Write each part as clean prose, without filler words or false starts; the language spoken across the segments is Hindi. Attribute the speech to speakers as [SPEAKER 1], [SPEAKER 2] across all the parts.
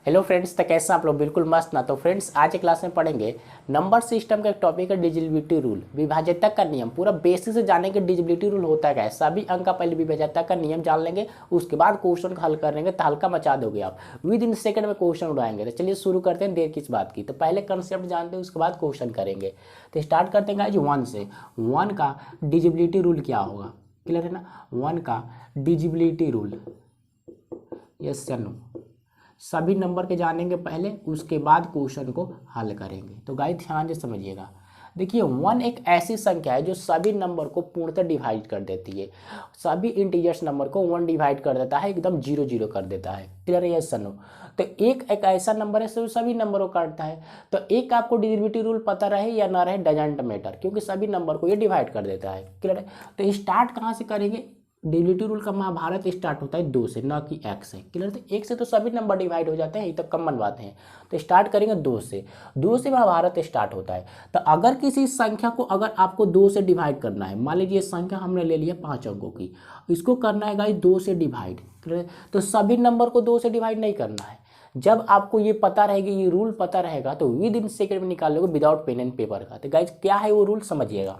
[SPEAKER 1] हेलो फ्रेंड्स, तो कैसे आप लोग? बिल्कुल मस्त ना। तो फ्रेंड्स, आज के क्लास में पढ़ेंगे नंबर सिस्टम का एक टॉपिक है डिविजिबिलिटी रूल, विभाज्यता का नियम। पूरा बेसिक से जानेंगे डिविजिबिलिटी रूल होता है, सभी अंक का पहले विभाज्यता का नियम जान लेंगे, उसके बाद क्वेश्चन का हल करेंगे तो हल्का मचा दोगे आप, विद इन सेकंड में क्वेश्चन उड़ाएंगे। तो चलिए शुरू करते हैं, देर किस बात की। तो पहले कंसेप्ट जानते हैं, उसके बाद क्वेश्चन करेंगे। तो स्टार्ट करते हैं गाइस वन से। वन का डिविजिबिलिटी रूल क्या होगा? क्लियर है ना? वन का डिविजिबिलिटी रूल, यस या नो? सभी नंबर के जानेंगे पहले, उसके बाद क्वेश्चन को हल करेंगे। तो गाइस ध्यान से समझिएगा। देखिए, वन एक ऐसी संख्या है जो सभी नंबर को पूर्णतः डिवाइड कर देती है। सभी इंटीजर्स नंबर को वन डिवाइड कर देता है, एकदम जीरो जीरो कर देता है। क्लियर है? Yes no? तो एक ऐसा नंबर है जो सभी नंबरों को काटता है। तो एक आपको डिविजिबिलिटी रूल पता रहे या ना रहे, डजंट मैटर, क्योंकि सभी नंबर को ये डिवाइड कर देता है। क्लियर है? तो स्टार्ट कहाँ से करेंगे? डिविजिबिलिटी रूल का महाभारत स्टार्ट होता है दो से, ना कि एक से। क्लियर? तो एक से तो सभी नंबर डिवाइड हो जाते हैं, ये तो कॉमन बात है। तो स्टार्ट करेंगे दो से। दो से महाभारत स्टार्ट होता है। तो अगर किसी संख्या को अगर आपको दो से डिवाइड करना है, मान लीजिए संख्या हमने ले लिया 5 अंकों की, इसको करना है गाइस दो से डिवाइड। क्लियर? तो सभी नंबर को दो से डिवाइड नहीं करना है। जब आपको ये पता रहेगा, ये रूल पता रहेगा, तो विद इन सेकेंड में निकाल लोगे विदाउट पेन एंड पेपर का। तो गाइस क्या है वो रूल, समझिएगा।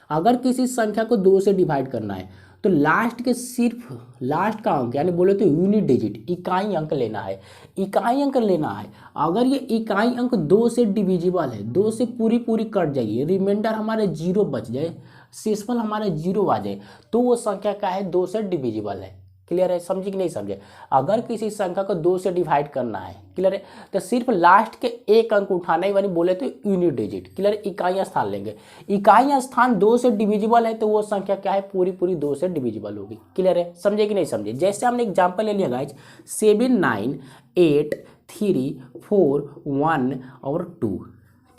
[SPEAKER 1] अगर किसी संख्या को दो से डिवाइड करना है तो लास्ट के सिर्फ लास्ट का अंक, यानी बोले तो यूनिट डिजिट, इकाई अंक लेना है। इकाई अंक लेना है। अगर ये इकाई अंक दो से डिविजिबल है, दो से पूरी पूरी कट जाएगी, रिमाइंडर हमारे जीरो बच जाए, शेषफल हमारे जीरो आ जाए, तो वो संख्या क्या है? दो से डिविजिबल है। क्लियर है? समझे कि नहीं समझे? अगर किसी संख्या को दो से डिवाइड करना है, क्लियर है, तो सिर्फ लास्ट के एक अंक उठाना है, यानी बोले तो यूनिट डिजिट। क्लियर? इकाई स्थान लेंगे। इकाई स्थान दो से डिविजिबल है तो वो संख्या क्या है? पूरी पूरी दो से डिविजिबल होगी। क्लियर है? समझे कि नहीं समझे? जैसे हमने एग्जाम्पल ले लिया गाइज 7 9 8 3 4 1 और 2,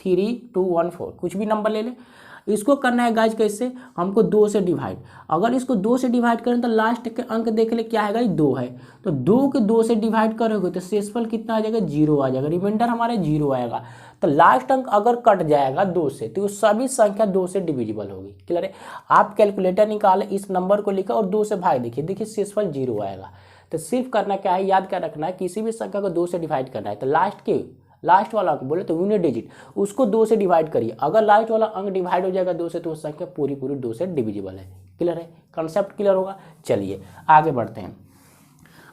[SPEAKER 1] 3 2 1 4, कुछ भी नंबर ले ले। इसको करना है गाइज कैसे? हमको दो से डिवाइड। अगर इसको दो से डिवाइड करें तो लास्ट के अंक देख ले, क्या है गाइज? दो है। तो दो के दो से डिवाइड करोगे तो शेषफल कितना आ जाएगा? जीरो आ जाएगा, रिमाइंडर हमारे जीरो आएगा। तो लास्ट अंक अगर कट जाएगा दो से, तो सभी संख्या दो से डिविजिबल होगी। क्लियर है? आप कैलकुलेटर निकाले, इस नंबर को लिखा और दो से भाग देखिए, देखिए शेषफल जीरो आएगा। तो सिर्फ करना क्या है, याद क्या रखना है, किसी भी संख्या को दो से डिवाइड करना है तो लास्ट वाला अंक बोले तो यूनिट डिजिट, उसको दो से डिवाइड करिए। अगर लास्ट वाला अंक डिवाइड हो जाएगा दो से, तो वो संख्या पूरी पूरी दो से डिविजिबल है। क्लियर है? कंसेप्ट क्लियर होगा? चलिए आगे बढ़ते हैं।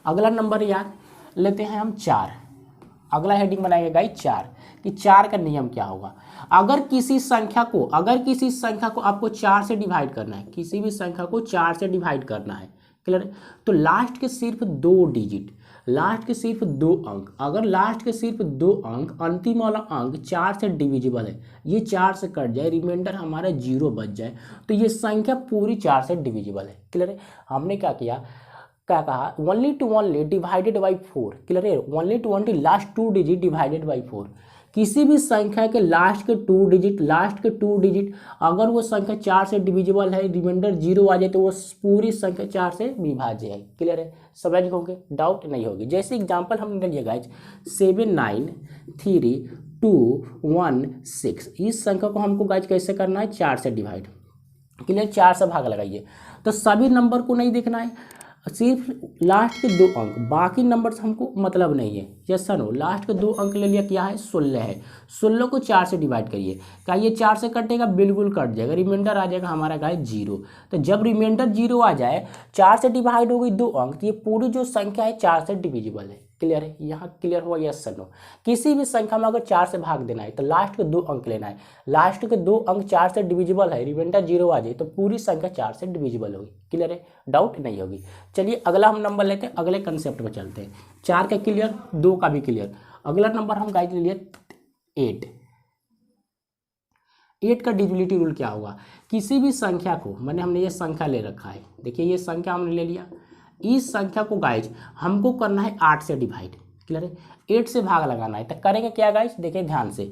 [SPEAKER 1] अगला नंबर याद लेते हैं हम 4। अगला हेडिंग बनाएगा गाइस 4, कि 4 का नियम क्या होगा। अगर किसी संख्या को आपको 4 से डिवाइड करना है, किसी भी संख्या को 4 से डिवाइड करना है, क्लियर? तो लास्ट के सिर्फ दो डिजिट, लास्ट के सिर्फ दो अंक, अगर लास्ट के सिर्फ दो अंक, अंतिम वाला अंक 4 से डिविजिबल है, ये 4 से कट जाए, रिमाइंडर हमारा जीरो बच जाए, तो ये संख्या पूरी 4 से डिविजिबल है। क्लियर है? हमने क्या किया, क्या कहा? Only two only divided by 4। Clear है? Only two only last two digit divided by 4। किसी भी संख्या के लास्ट के टू डिजिट अगर वो संख्या 4 से डिविजिबल है, रिमाइंडर जीरो आ जाए, तो वो पूरी संख्या 4 से विभाज्य है। क्लियर है? समझ होंगे, डाउट नहीं होगी। जैसे एग्जांपल हमने लिया गाइज 7 9 3 2 1 6, इस संख्या को हमको गाइज कैसे करना है? 4 से डिवाइड। क्लियर? 4 से भाग लगाइए। तो सभी नंबर को नहीं देखना है, सिर्फ लास्ट के दो अंक, बाकी नंबर से हमको मतलब नहीं है। Yes sir no? लास्ट के दो अंक ले लिया, क्या है? 16 है। 16 को 4 से डिवाइड करिए, क्या ये 4 से कटेगा? बिल्कुल कट जाएगा, रिमाइंडर आ जाएगा हमारा गाइस जीरो। तो जब रिमाइंडर जीरो आ जाए, 4 से डिवाइड हो गई दो अंक, तो ये पूरी जो संख्या है 4 से डिविजिबल है। क्लियर है? यहाँ क्लियर हुआ? Yes sir no? किसी भी संख्या में अगर 4 से भाग देना है तो लास्ट के दो अंक लेना है, लास्ट के दो अंक 4 से डिविजिबल है, रिमाइंडर जीरो आ जाए, तो पूरी संख्या 4 से डिविजिबल होगी। क्लियर है? डाउट नहीं होगी। चलिए अगला हम नंबर लेते हैं, अगले कंसेप्ट में चलते हैं। 4 का क्लियर, 2 का भी क्लियर। अगला नंबर हम गाइड ले लिए 8। 8 का डिविजिबिलिटी रूल क्या होगा? किसी भी संख्या को, मैंने हमने ये संख्या ले रखा है, देखिए ये संख्या हमने ले लिया, इस संख्या को गाइज हमको करना है 8 से डिवाइड। क्लियर है? 8 से भाग लगाना है। तो करेंगे क्या गाइज? देखिए ध्यान से,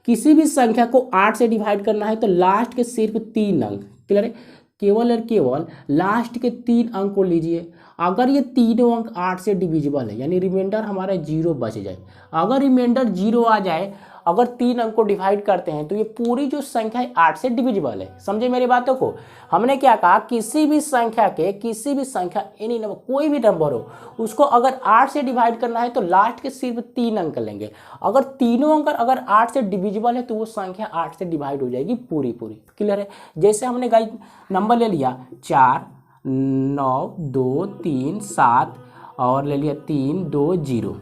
[SPEAKER 1] किसी भी संख्या को 8 से डिवाइड करना है तो लास्ट के सिर्फ 3 अंक, क्लियर है, केवल और केवल लास्ट के 3 अंक को लीजिए। अगर ये तीनों अंक 8 से डिविजिबल है, यानी रिमाइंडर हमारा जीरो बच जाए, अगर रिमाइंडर जीरो आ जाए अगर 3 अंक को डिवाइड करते हैं तो ये पूरी जो संख्या है 8 से डिविजिबल है। समझे मेरी बातों को। हमने क्या कहा, किसी भी संख्या एनी नंबर, कोई भी नंबर हो, उसको अगर 8 से डिवाइड करना है तो लास्ट के सिर्फ 3 अंक लेंगे। अगर तीनों अंक अगर 8 से डिविजिबल है तो वो संख्या 8 से डिवाइड हो जाएगी पूरी। क्लियर है। जैसे हमने गाइस नंबर ले लिया 4 9 2 3 7 और ले लिया 3 2 0।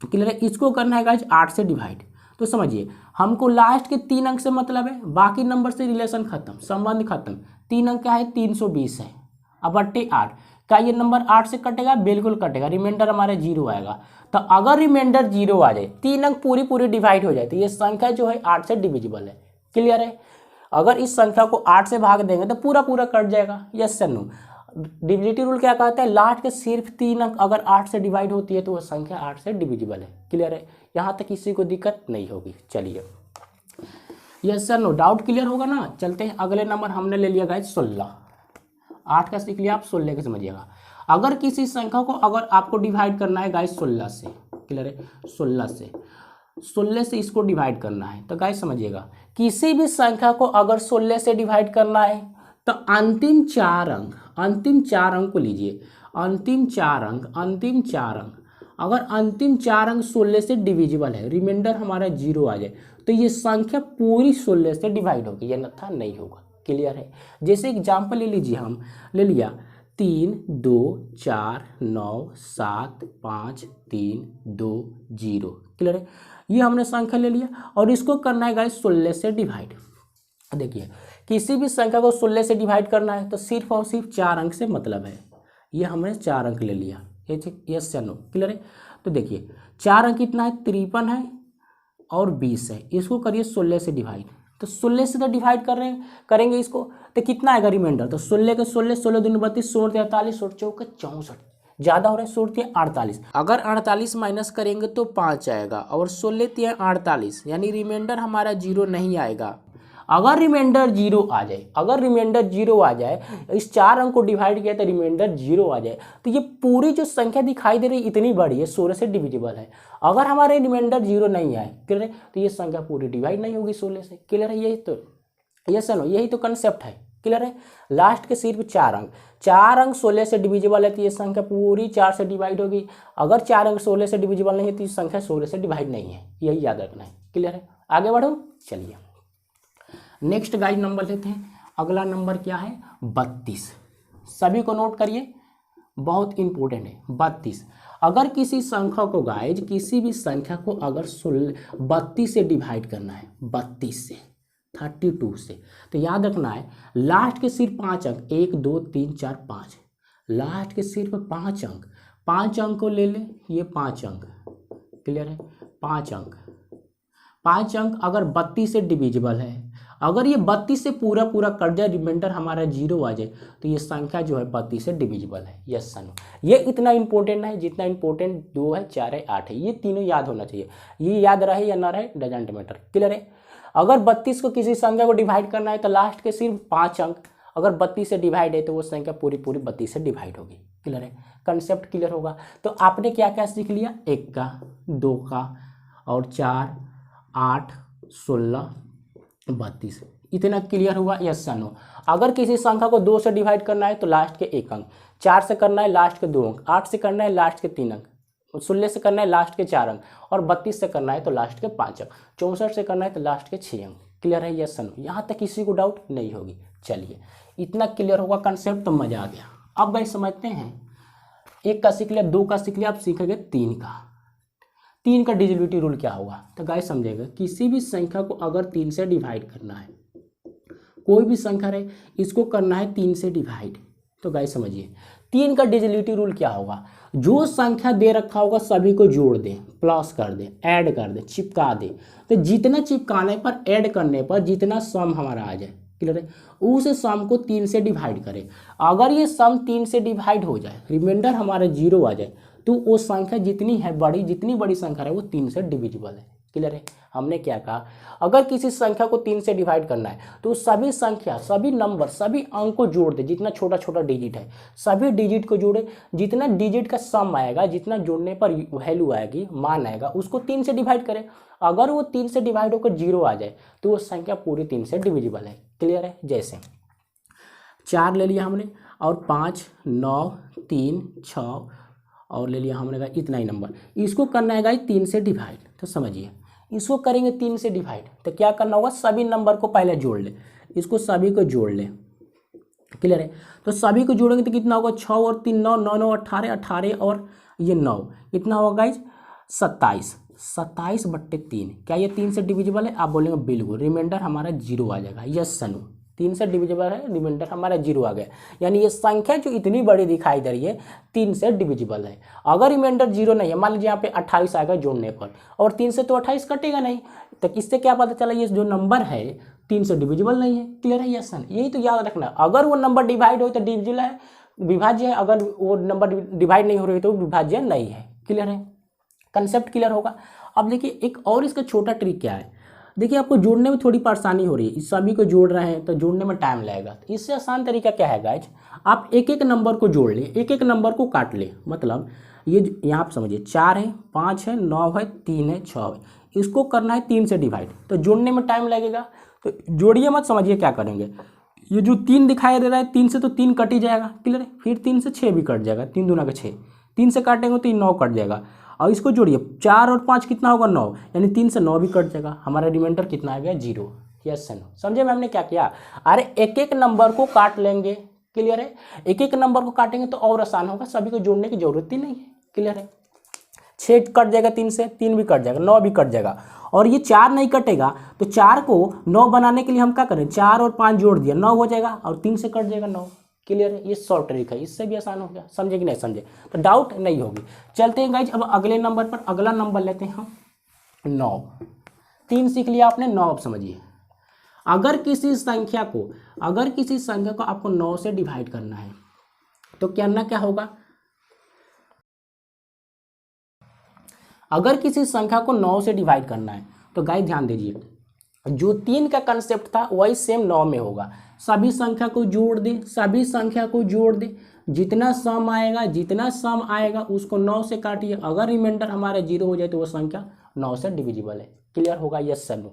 [SPEAKER 1] क्लियर है। इसको करना है गाइस 8 से डिवाइड। तो समझिए हमको लास्ट के 3 अंक से मतलब है, बाकी नंबर से रिलेशन खत्म, संबंध खत्म। 3 अंक क्या है, 320 है। अब बट्टे 8, क्या ये नंबर 8 से कटेगा? बिल्कुल कटेगा। रिमाइंडर हमारे 0 आएगा। तो अगर रिमाइंडर 0 आ जाए, 3 अंक पूरी डिवाइड हो जाए, तो ये संख्या जो है 8 से डिविजिबल है। क्लियर है। अगर इस संख्या को 8 से भाग देंगे तो पूरा कट जाएगा। Yes sir no. Divisibility rule क्या कहता है, लास्ट के सिर्फ 3 अंक अगर 8 से डिवाइड होती है तो वह संख्या 8 से डिविजिबल है। क्लियर है। यहाँ तक किसी को दिक्कत नहीं होगी। चलिए yes sir no, doubt clear होगा ना। चलते हैं अगले नंबर। हमने ले लिया गाइस 16। 8 का सीख लिया, आप 16 के समझिएगा। अगर किसी संख्या को अगर आपको डिवाइड करना है गाइस 16 से, क्लियर है, 16 से इसको डिवाइड करना है तो गाइस समझिएगा, किसी भी संख्या को अगर 16 से डिवाइड करना है तो अंतिम चार अंक को लीजिए। अंतिम चार अंक अगर अंतिम 4 अंक 16 से डिविजिबल है, रिमाइंडर हमारा 0 आ जाए, तो ये संख्या पूरी 16 से डिवाइड होगी, ये अन्यथा नहीं होगा। क्लियर है। जैसे एग्जाम्पल ले लीजिए, हम ले लिया 3 2 4 9 7 5 3 2 0। क्लियर है। ये हमने संख्या ले लिया और इसको करना है गाइस 16 से डिवाइड। देखिए किसी भी संख्या को 16 से डिवाइड करना है तो सिर्फ और सिर्फ 4 अंक से मतलब है। ये हमने 4 अंक ले लिया। यस या नो। क्लियर है। तो देखिए 4 अंक कितना है, 53 है और 20 है। इसको करिए 16 से डिवाइड। तो 16 से तो डिवाइड करेंगे इसको, तो कितना आएगा रिमाइंडर, तो 16 के 16 दूनी 32, 16 43, 16 चौका 64, ज़्यादा हो रहा है, 16 48। अगर 48 माइनस करेंगे तो 5 आएगा और 16 48, यानी रिमाइंडर हमारा 0 नहीं आएगा। अगर रिमाइंडर 0 आ जाए, इस 4 अंक को डिवाइड किया तो रिमाइंडर 0 आ जाए, तो ये पूरी जो संख्या दिखाई दे रही है इतनी बड़ी है, 16 से डिविजिबल है। अगर हमारे रिमाइंडर 0 नहीं आए, क्लियर है, तो ये संख्या पूरी डिवाइड नहीं होगी 16 से। क्लियर है। यही तो कंसेप्ट है। क्लियर है। लास्ट के सिर्फ 4 अंक 16 से डिविजिबल है तो ये संख्या पूरी 4 से डिवाइड होगी। अगर 4 अंक 16 से डिविजिबल नहीं है तो ये संख्या 16 से डिवाइड नहीं है। यही याद रखना है। क्लियर है। आगे बढ़ो। चलिए नेक्स्ट गाइस नंबर लेते हैं। अगला नंबर क्या है, 32। सभी को नोट करिए, बहुत इंपॉर्टेंट है 32। अगर किसी संख्या को गाइस, किसी भी संख्या को अगर 32 से डिवाइड करना है, 32 से 32 से, तो याद रखना है लास्ट के सिर्फ 5 अंक, 1 2 3 4 5, लास्ट के सिर्फ 5 अंक, 5 अंक को ले ले, ये 5 अंक। क्लियर है। 5 अंक अगर 32 से डिविजिबल है, अगर ये 32 से पूरा कट जाए, रिमाइंडर हमारा 0 आ जाए, तो ये संख्या जो है 32 से डिविजिबल है। Yes no. ये इतना इंपॉर्टेंट है जितना इंपॉर्टेंट 2 है, 4 है, 8 है। ये तीनों याद होना चाहिए। ये याद रहे या ना रहे डजेंट मैटर। क्लियर है। अगर 32 को किसी संख्या को डिवाइड करना है तो लास्ट के सिर्फ 5 अंक अगर 32 से डिवाइड है तो वो संख्या पूरी 32 से डिवाइड होगी। क्लियर है। कंसेप्ट क्लियर होगा। तो आपने क्या क्या सीख लिया, 1 का, 2 का और 4 8 16 32, इतना क्लियर हुआ। यस या नो। अगर किसी संख्या को 2 से डिवाइड करना है तो लास्ट के 1 अंक, 4 से करना है लास्ट के 2 अंक, 8 से करना है लास्ट के 3 अंक, 16 से करना है लास्ट के 4 अंक और 32 से करना है तो लास्ट के 5 अंक, 64 से करना है तो लास्ट के 6 अंक। क्लियर है। यस या नो। यहाँ तक किसी को डाउट नहीं होगी। चलिए इतना क्लियर होगा कंसेप्ट तो मजा आ गया। अब भाई समझते हैं, 1 का सीख लिया, 2 का सीख लिया, अब सीखेंगे 3 का। 3 का डिविजिबिलिटी रूल क्या होगा, तो गाइस समझेगा, किसी भी संख्या को अगर 3 से डिवाइड करना है, कोई भी संख्या रहे, इसको करना है 3 से डिवाइड, तो गाइस समझिए 3 का डिविजिबिलिटी रूल क्या होगा, जो संख्या दे रखा होगा सभी को जोड़ दें, प्लस कर दें, ऐड कर दें, चिपका दें, तो जितना चिपकाने पर, ऐड करने पर जितना सम हमारा आ जाए, क्लियर है, उस सम को 3 से डिवाइड करें। अगर ये सम 3 से डिवाइड हो जाए, रिमाइंडर हमारा 0 आ जाए, तो वो संख्या जितनी है बड़ी, जितनी बड़ी संख्या है वो 3 से डिविजिबल है। क्लियर है। हमने क्या कहा, अगर किसी संख्या को 3 से डिवाइड करना है तो सभी संख्या, सभी नंबर, सभी अंक को जोड़ दे, जितना छोटा छोटा डिजिट है सभी डिजिट को जोड़े, जितना डिजिट का सम आएगा, जितना जोड़ने पर वैल्यू आएगी, मान आएगा, उसको 3 से डिवाइड करें। अगर वो 3 से डिवाइड होकर 0 आ जाए तो वो संख्या पूरी 3 से डिविजिबल है। क्लियर है। जैसे 4 ले लिया हमने और 5, 9, 3, 6 और ले लिया हमने, कहा इतना ही नंबर, इसको करना है गाइस 3 से डिवाइड। तो समझिए इसको करेंगे 3 से डिवाइड तो क्या करना होगा, सभी नंबर को पहले जोड़ ले, इसको सभी को जोड़ ले। क्लियर है। तो सभी को जोड़ेंगे तो कितना होगा, 6 और 3 9, 9 9 18, 18 और ये 9, कितना होगा गाइस 27, 27/3। क्या ये 3 से डिविजिबल है? आप बोलेंगे बिल्कुल, रिमाइंडर हमारा 0 आ जाएगा। यस सनु, 3 से डिविजिबल है, रिमाइंडर हमारा 0 आ गया। यानी ये संख्या जो इतनी बड़ी दिखाई दे रही है 3 से डिविजिबल है। अगर रिमाइंडर 0 नहीं है, मान लीजिए यहाँ पे 28 आएगा जोड़ने पर, और 3 से तो 28 कटेगा नहीं, तो इससे क्या पता चला ये जो नंबर है 3 से डिविजिबल नहीं है। क्लियर है। यस सन, यही तो याद रखना, अगर वो नंबर डिवाइड हो तो डिविजिबल है, विभाज्य है, अगर वो नंबर डिवाइड नहीं हो रही तो विभाज्य नहीं है। क्लियर है, कंसेप्ट क्लियर होगा। अब देखिए एक और इसका छोटा ट्रिक क्या है, देखिए आपको जोड़ने में थोड़ी परेशानी हो रही है, इस सभी को जोड़ रहे हैं तो जोड़ने में टाइम लगेगा। तो इससे आसान तरीका क्या है गाइज, आप एक एक नंबर को जोड़ ले, एक एक नंबर को काट ले। मतलब ये यहाँ पे समझिए 4 है, 5 है, 9 है, 3 है, 6 है, इसको करना है 3 से डिवाइड, तो जोड़ने में टाइम लगेगा। तो जोड़िए मत, समझिए क्या करेंगे, ये जो 3 दिखाई दे रहा है 3 से तो 3 कट ही जाएगा। क्लियर है। फिर 3 से 6 भी कट जाएगा, 3 दूना का 6, 3 से काटेंगे तो 9 कट जाएगा। और इसको जोड़िए 4 और 5 कितना होगा 9, यानी 3 से 9 भी कट जाएगा, हमारा रिमाइंडर कितना आ गया 0। यस सर, समझे में हमने क्या किया, अरे एक एक नंबर को काट लेंगे। क्लियर है। एक एक नंबर को काटेंगे तो और आसान होगा, सभी को जोड़ने की जरूरत ही नहीं है। क्लियर है। 6 कट जाएगा 3 से, 3 भी कट जाएगा, 9 भी कट जाएगा, और ये 4 नहीं कटेगा तो 4 को 9 बनाने के लिए हम क्या करें, 4 और 5 जोड़ दिया, 9 हो जाएगा, और 3 से कट जाएगा 9। क्लियर है। ये शॉर्ट ट्रिक है, इससे भी आसान हो गया। समझे कि नहीं समझे, तो डाउट नहीं होगी। चलते हैं गाइज अब अगले नंबर पर, अगला नंबर लेते हैं हम 9। 3 सीख लिया आपने, 9 अब समझिए, अगर किसी संख्या को आपको 9 से डिवाइड करना है तो करना क्या होगा, अगर किसी संख्या को 9 से डिवाइड करना है तो गाइस ध्यान दीजिए, जो 3 का कंसेप्ट था वही सेम 9 में होगा। सभी संख्या को जोड़ दे, सभी संख्या को जोड़ दे, जितना सम आएगा उसको 9 से काटिए, अगर रिमाइंडर हमारा 0 हो जाए तो वो संख्या 9 से डिविजिबल है। क्लियर होगा। यस सर,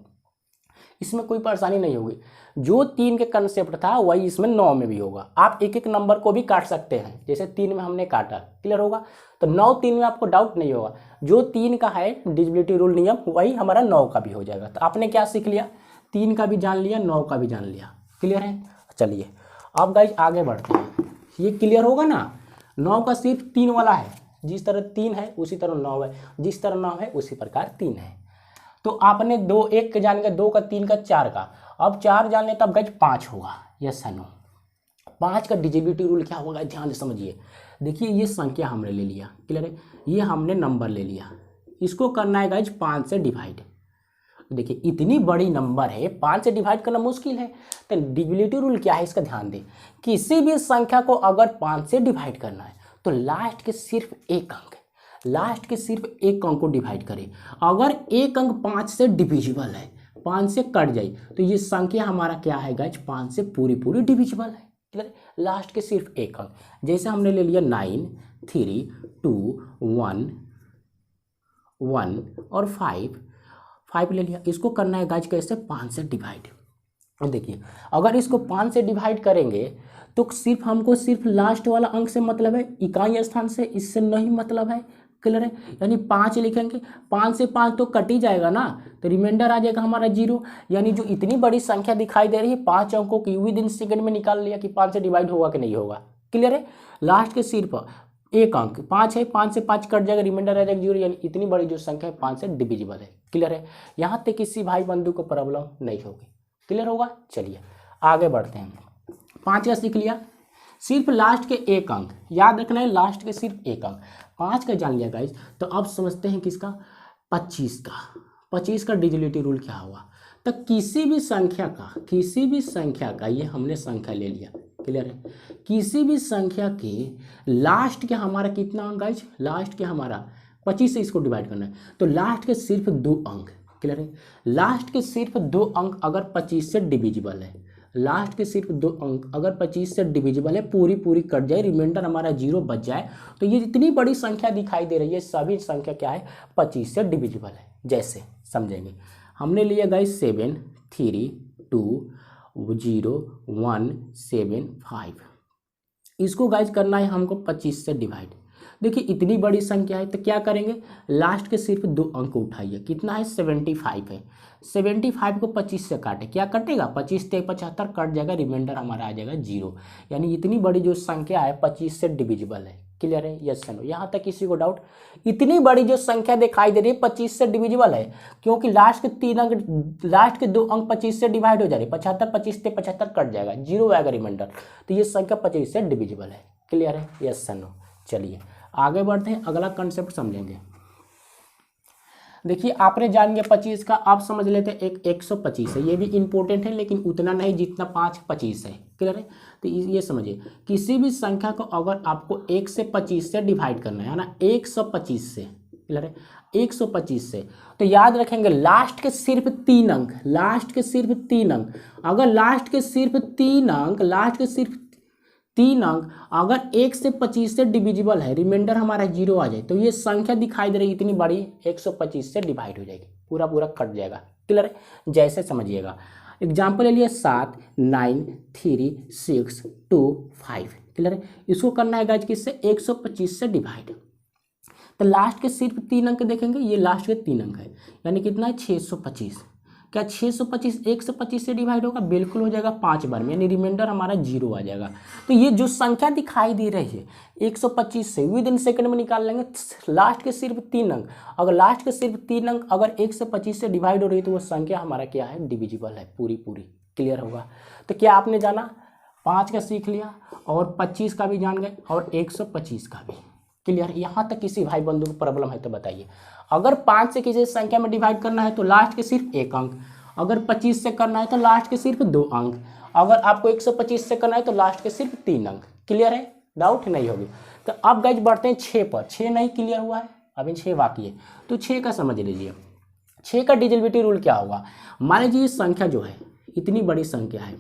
[SPEAKER 1] इसमें कोई परेशानी नहीं होगी, जो 3 के कंसेप्ट था वही इसमें 9 में भी होगा। आप एक एक नंबर को भी काट सकते हैं, जैसे 3 में हमने काटा। क्लियर होगा। तो 9 3 में आपको डाउट नहीं होगा, जो 3 का है डिविजिबिलिटी रूल नियम वही हमारा 9 का भी हो जाएगा। तो आपने क्या सीख लिया, 3 का भी जान लिया, 9 का भी जान लिया। क्लियर है। चलिए अब गाइज आगे बढ़ते हैं, ये क्लियर होगा ना। 9 का सिर्फ 3 वाला है, जिस तरह 3 है उसी तरह 9 है, जिस तरह 9 है उसी प्रकार 3 है। तो आपने 2 1 का जान गया, 2 का, 3 का, 4 का, अब 4 जान ले तब गाइज 5 होगा। यस है नो, 5 का डिविजिबिलिटी रूल क्या होगा, ध्यान से समझिए। देखिए ये संख्या हमने ले लिया। क्लियर है। ये हमने नंबर ले लिया, इसको करना है गाइज 5 से डिवाइड। देखिए इतनी बड़ी नंबर है, 5 से डिवाइड करना मुश्किल है, तो डिविजिबिलिटी रूल क्या है इसका ध्यान दें। किसी भी संख्या को अगर 5 से डिवाइड करना है तो लास्ट के सिर्फ एक अंक को डिवाइड करें। अगर एक अंक 5 से डिविजिबल है, 5 से कट जाए तो ये संख्या हमारा क्या है गाइज, 5 से पूरी डिविजिबल है। क्लियर। लास्ट के सिर्फ एक अंक, जैसे हमने ले लिया 9 3 2 1 1 और 5 ले लिया, इसको करना है गाइज कैसे, 5 से डिवाइड। और देखिए अगर इसको 5 से डिवाइड करेंगे तो सिर्फ हमको सिर्फ लास्ट वाला अंक से मतलब है, इकाई स्थान से इससे नहीं मतलब है। क्लियर है। यानी 5 लिखेंगे, 5 से 5 तो कट ही जाएगा ना, तो रिमाइंडर आ जाएगा हमारा 0। यानी जो इतनी बड़ी संख्या दिखाई दे रही है 5 अंकों की, विद इन सेकंड में निकाल लिया कि 5 से डिवाइड होगा कि नहीं होगा। क्लियर है। लास्ट के सिर्फ एक अंक 5 है, 5 से 5 कट जाएगा, रिमाइंडर आ जाएगा 0। यानी इतनी बड़ी जो संख्या है 5 से डिविजिबल है। क्लियर है। यहाँ तक किसी भाई बंधु को प्रॉब्लम नहीं होगी। क्लियर होगा। चलिए आगे बढ़ते हैं, 5 का सीख लिया, सिर्फ लास्ट के एक अंक याद रखना है, लास्ट के सिर्फ एक अंक। 5 का जान लिया गाइज, तो अब समझते हैं किसका, 25 का। 25 का डिविजिबिलिटी रूल क्या हुआ, तो किसी भी संख्या का ये हमने संख्या ले लिया। क्लियर है। किसी भी संख्या के लास्ट के हमारा कितना अंक गाइज, लास्ट के हमारा 25 से इसको डिवाइड करना है, तो लास्ट के सिर्फ 2 अंक, क्लियर है। लास्ट के सिर्फ 2 अंक अगर 25 से डिविजिबल है, लास्ट के सिर्फ 2 अंक अगर 25 से डिविजिबल है, पूरी पूरी कट जाए, रिमाइंडर हमारा 0 बच जाए, तो ये जितनी बड़ी संख्या दिखाई दे रही है सभी संख्या क्या है 25 से डिविजिबल है। जैसे समझेंगे, हमने लिया गाइस 7 3 2 0 1 7 5, इसको गाइस करना है हमको 25 से डिवाइड। देखिए इतनी बड़ी संख्या है तो क्या करेंगे, लास्ट के सिर्फ 2 अंक उठाइए, कितना है 75 है, 75 को 25 से काटे, क्या कटेगा 25 से 75 कट जाएगा, रिमाइंडर हमारा आ जाएगा 0। यानी इतनी बड़ी जो संख्या है 25 से डिविजिबल है। क्लियर है, यस या नो, यहाँ तक किसी को डाउट? इतनी बड़ी जो संख्या दिखाई दे रही है 25 से डिविजिबल है, क्योंकि लास्ट के 3 अंक, लास्ट के 2 अंक 25 से डिवाइड हो जा रहे हैं, 75 25 से 75 कट जाएगा, 0 आएगा रिमाइंडर, तो ये संख्या 25 से डिविजिबल है। क्लियर है, यस या नो। चलिए आगे बढ़ते हैं, अगला कंसेप्ट समझेंगे। देखिए आपने जान गया 25 का, आप समझ लेते हैं एक 125 है, ये भी इंपॉर्टेंट है लेकिन उतना नहीं जितना 5 25 है। क्लियर है, तो ये समझिए किसी भी संख्या को अगर आपको 1 से 25 से डिवाइड करना है ना, 125 से, क्लियर है 125 से, तो याद रखेंगे लास्ट के सिर्फ 3 अंक, लास्ट के सिर्फ 3 अंक, अगर लास्ट के सिर्फ 3 अंक, लास्ट के सिर्फ 3 अंक अगर 1 से 25 से डिविजिबल है, रिमाइंडर हमारा 0 आ जाए, तो ये संख्या दिखाई दे रही है इतनी बड़ी 125 से डिवाइड हो जाएगी, पूरा पूरा कट जाएगा। क्लियर है, जैसे समझिएगा एग्जाम्पल ले लिया 7 9 3 6 2 5। क्लियर है, इसको करना है गाइस किससे, 125 से डिवाइड, तो लास्ट के सिर्फ 3 अंक देखेंगे, ये लास्ट के 3 अंक है, यानी कितना है 625। क्या 625 1 से 25 से डिवाइड होगा, बिल्कुल हो जाएगा 5 बार में, यानी रिमाइंडर हमारा 0 आ जाएगा। तो ये जो संख्या दिखाई दे रही है 125 से विद इन सेकंड में निकाल लेंगे, लास्ट के सिर्फ 3 अंक, अगर लास्ट के सिर्फ 3 अंक अगर 1 से 25 से डिवाइड हो रही है तो वो संख्या हमारा क्या है, डिविजिबल है पूरी पूरी। क्लियर होगा, तो क्या आपने जाना 5 का सीख लिया और 25 का भी जान गए और 125 का भी। क्लियर, यहाँ तक किसी भाई बंधु को प्रॉब्लम है तो बताइए। अगर 5 से किसी संख्या में डिवाइड करना है तो लास्ट के सिर्फ 1 अंक, अगर 25 से करना है तो लास्ट के सिर्फ 2 अंक, अगर आपको 125 से करना है तो लास्ट के सिर्फ 3 अंक। क्लियर है, डाउट नहीं होगी। तो अब गाइस बढ़ते हैं 6 पर। 6 नहीं क्लियर हुआ है, अभी 6 बाकी है, तो 6 का समझ लीजिए। 6 का डिविजिबिलिटी रूल क्या होगा, मान लीजिए संख्या जो है इतनी बड़ी संख्या है,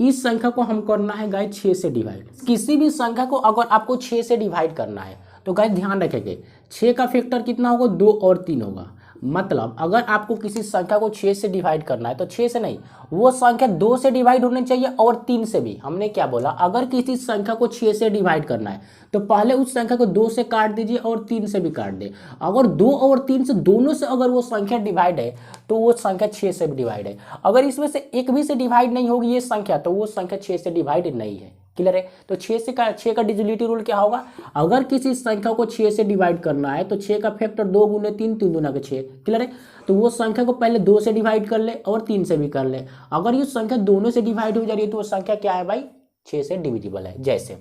[SPEAKER 1] इस संख्या को हम करना है गाइस 6 से डिवाइड। किसी भी संख्या को अगर आपको 6 से डिवाइड करना है तो गाइस ध्यान रखेंगे 6 का फैक्टर कितना होगा, 2 और 3 होगा। मतलब अगर आपको किसी संख्या को 6 से डिवाइड करना है तो 6 से नहीं, वो संख्या 2 से डिवाइड होनी चाहिए और 3 से भी। हमने क्या बोला, अगर किसी संख्या को 6 से डिवाइड करना है तो पहले उस संख्या को 2 से काट दीजिए और 3 से भी काट दे। अगर 2 और 3 से दोनों से अगर वो संख्या डिवाइड है तो वो संख्या 6 से भी डिवाइड है। अगर इसमें से एक भी से डिवाइड नहीं होगी ये संख्या तो वो संख्या 6 से डिवाइड नहीं है। क्लियर है, तो 6 का डिविजिबिलिटी रूल क्या होगा, अगर किसी संख्या को 6 से डिवाइड करना है तो 6 का फैक्टर 2 गुने 3 3 दूना के 6। क्लियर है, तो वो संख्या को पहले 2 से डिवाइड कर ले और 3 से भी कर ले। अगर ये संख्या दोनों से डिवाइड हो जा रही है तो वो संख्या क्या है भाई, 6 से डिविजिबल है। जैसे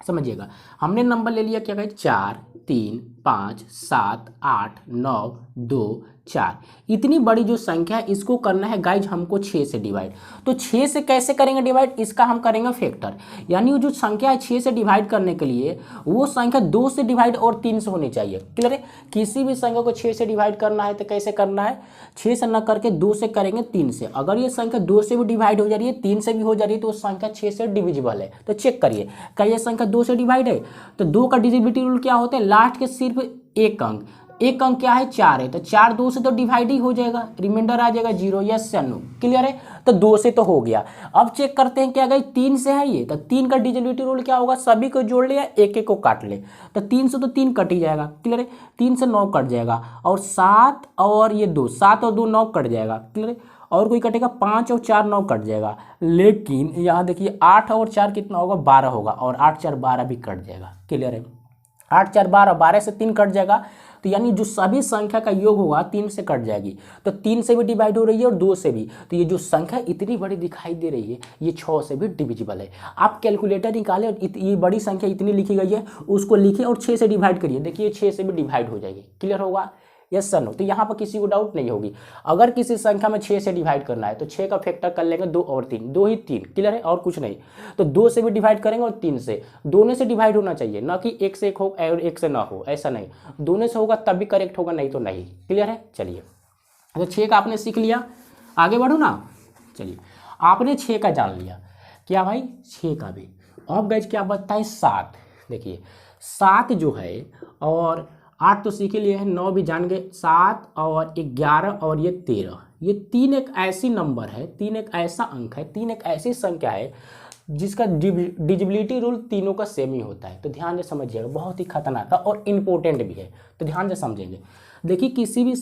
[SPEAKER 1] समझिएगा हमने नंबर ले लिया क्या भाई, 4 3 5 7 8 9 2 4, इतनी बड़ी जो संख्या है इसको करना है गाइज हमको 6 से डिवाइड। तो 6 से कैसे करेंगे डिवाइड, इसका हम करेंगे फैक्टर, यानी वो जो संख्या है 6 से डिवाइड करने के लिए वो संख्या 2 से डिवाइड और 3 से होनी चाहिए। क्लियर है, किसी भी संख्या को 6 से डिवाइड करना है तो कैसे करना है, 6 से न करके 2 से करेंगे 3 से। अगर ये संख्या 2 से भी डिवाइड हो जा रही है 3 से भी हो जा रही है तो संख्या 6 से डिविजिबल है। तो चेक करिए क्या ये संख्या 2 से डिवाइड है, तो 2 का डिविजिबिलिटी रूल क्या होता है, लास्ट के सिर्फ 1 अंक, 1 अंक क्या है 4 है, तो 4 2 से तो डिवाइड ही हो जाएगा, रिमाइंडर आ जाएगा 0। यस या नो, क्लियर है, तो 2 से तो हो गया। अब चेक करते हैं क्या गई 3 से है ये, तो 3 का डिविजिबिलिटी रूल क्या होगा, सभी को जोड़ लिया एक एक को काट ले, तो 3 से तो 3 कट ही जाएगा। क्लियर है, 3 से 9 कट जाएगा और 7 और ये 2, 7 और 2 9 कट जाएगा। क्लियर है, और कोई कटेगा 5 और 4 9 कट जाएगा। लेकिन यहाँ देखिए 8 और 4 कितना होगा, 12 होगा और 8 4 12 भी कट जाएगा। क्लियर है, 8 4 12, 12 से 3 कट जाएगा, तो यानी जो सभी संख्या का योग होगा 3 से कट जाएगी, तो 3 से भी डिवाइड हो रही है और 2 से भी, तो ये जो संख्या इतनी बड़ी दिखाई दे रही है ये 6 से भी डिविजिबल है। आप कैलकुलेटर निकालें और ये बड़ी संख्या इतनी लिखी गई है उसको लिखिए और 6 से डिवाइड करिए, देखिए 6 से भी डिवाइड हो जाएगी। क्लियर होगा, यस सर नो, तो यहाँ पर किसी को डाउट नहीं होगी। अगर किसी संख्या में 6 से डिवाइड करना है तो 6 का फैक्टर कर लेंगे 2 और 3, 2 ही 3। क्लियर है, और कुछ नहीं, तो 2 से भी डिवाइड करेंगे और 3 से, दोनों से डिवाइड होना चाहिए, ना कि 1 से 1 हो और 1 से ना हो, ऐसा नहीं, दोनों से होगा तब भी करेक्ट होगा, नहीं तो नहीं। क्लियर है, चलिए तो 6 का आपने सीख लिया, आगे बढ़ो ना। चलिए आपने 6 का जान लिया क्या भाई, 6 का भी। अब गाइज क्या बचता है 7। देखिए 7 जो है और 8 तो सीख ही लिए हैं, 9 भी जान गए, 7 और 11 और ये 13, ये 3 एक ऐसी नंबर है, 3 एक ऐसा अंक है, 3 एक ऐसी संख्या है जिसका डिजिबिलिटी रूल तीनों का सेम ही होता है। तो ध्यान से समझिएगा, बहुत ही खतरनाक है और इम्पोर्टेंट भी है, तो ध्यान से समझेंगे। देखिए किसी भी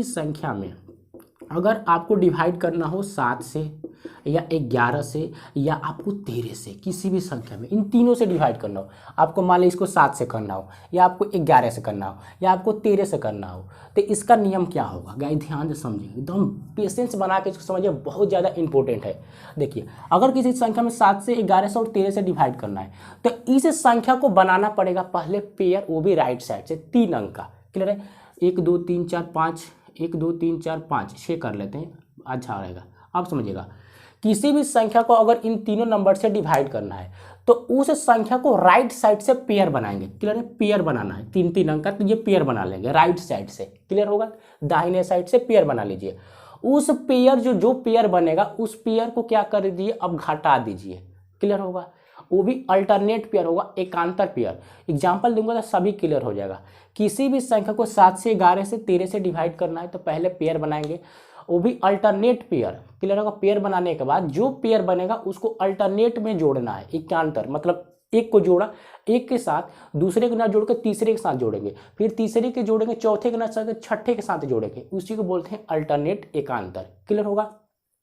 [SPEAKER 1] संख्या में अगर आपको डिवाइड करना हो 7 से या 11 से या आपको 13 से, किसी भी संख्या में इन तीनों से डिवाइड करना हो, आपको मान लीजिए इसको 7 से करना हो या आपको 11 से करना हो या आपको 13 से करना हो, तो इसका नियम क्या होगा गाइस, ध्यान से समझिए, एकदम पेशेंस बना के इसको समझिए, बहुत ज़्यादा इंपॉर्टेंट है। देखिए अगर किसी संख्या में 7 से 11 से और 13 से डिवाइड करना है तो इस संख्या को बनाना पड़ेगा पहले पेयर, वो भी राइट साइड से 3 अंक का। क्लियर है, 1 2 3 4 5, 1 2 3 4 5 6 कर लेते हैं, अच्छा रहेगा। अब समझिएगा किसी भी संख्या को अगर इन तीनों नंबर से डिवाइड करना है तो उस संख्या को राइट साइड से पेयर बनाएंगे। क्लियर है, पेयर बनाना है 3 अंक का, तो ये पेयर बना लेंगे राइट साइड से। क्लियर होगा, दाहिने साइड से पेयर बना लीजिए। उस पेयर जो पेयर बनेगा उस पेयर को क्या कर दीजिए, अब घटा दीजिए। क्लियर होगा, वो भी अल्टरनेट पेयर होगा, एकांतर पेयर। एग्जाम्पल दूंगा तो सभी क्लियर हो जाएगा। किसी भी संख्या को 7 से 11 से 13 से डिवाइड करना है तो पहले पेयर बनाएंगे, वो भी अल्टरनेट पेयर। क्लियर होगा, पेयर बनाने के बाद जो पेयर बनेगा उसको अल्टरनेट में जोड़ना है, एकांतर मतलब एक को जोड़ा, एक के साथ दूसरे को ना जोड़ के तीसरे के साथ जोड़ेंगे, फिर तीसरे के जोड़ेंगे, चौथे के ना छठे के साथ जोड़ेंगे, उसी को बोलते हैं अल्टरनेट एकांतर। क्लियर होगा,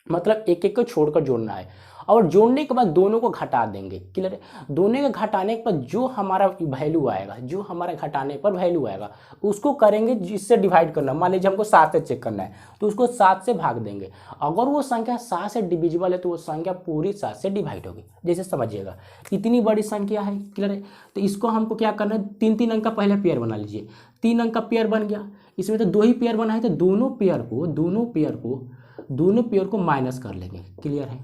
[SPEAKER 1] मतलब एक एक को छोड़कर जोड़ना है और जोड़ने के बाद दोनों को घटा देंगे। क्लियर है, दोनों के घटाने के बाद जो हमारा वैल्यू आएगा, जो हमारे घटाने पर वैल्यू आएगा उसको करेंगे जिससे डिवाइड करना। मान लीजिए हमको 7 से चेक करना है तो उसको 7 से भाग देंगे, अगर वो संख्या 7 से डिविजिबल है तो वो संख्या पूरी 7 से डिवाइड होगी। जैसे समझिएगा इतनी बड़ी संख्या है। क्लियर है, तो इसको हमको क्या करना है, 3 अंक का पहले पेयर बना लीजिए। 3 अंक का पेयर बन गया, इसमें तो 2 ही पेयर बना है तो दोनों पेयर को माइनस कर लेंगे। क्लियर है,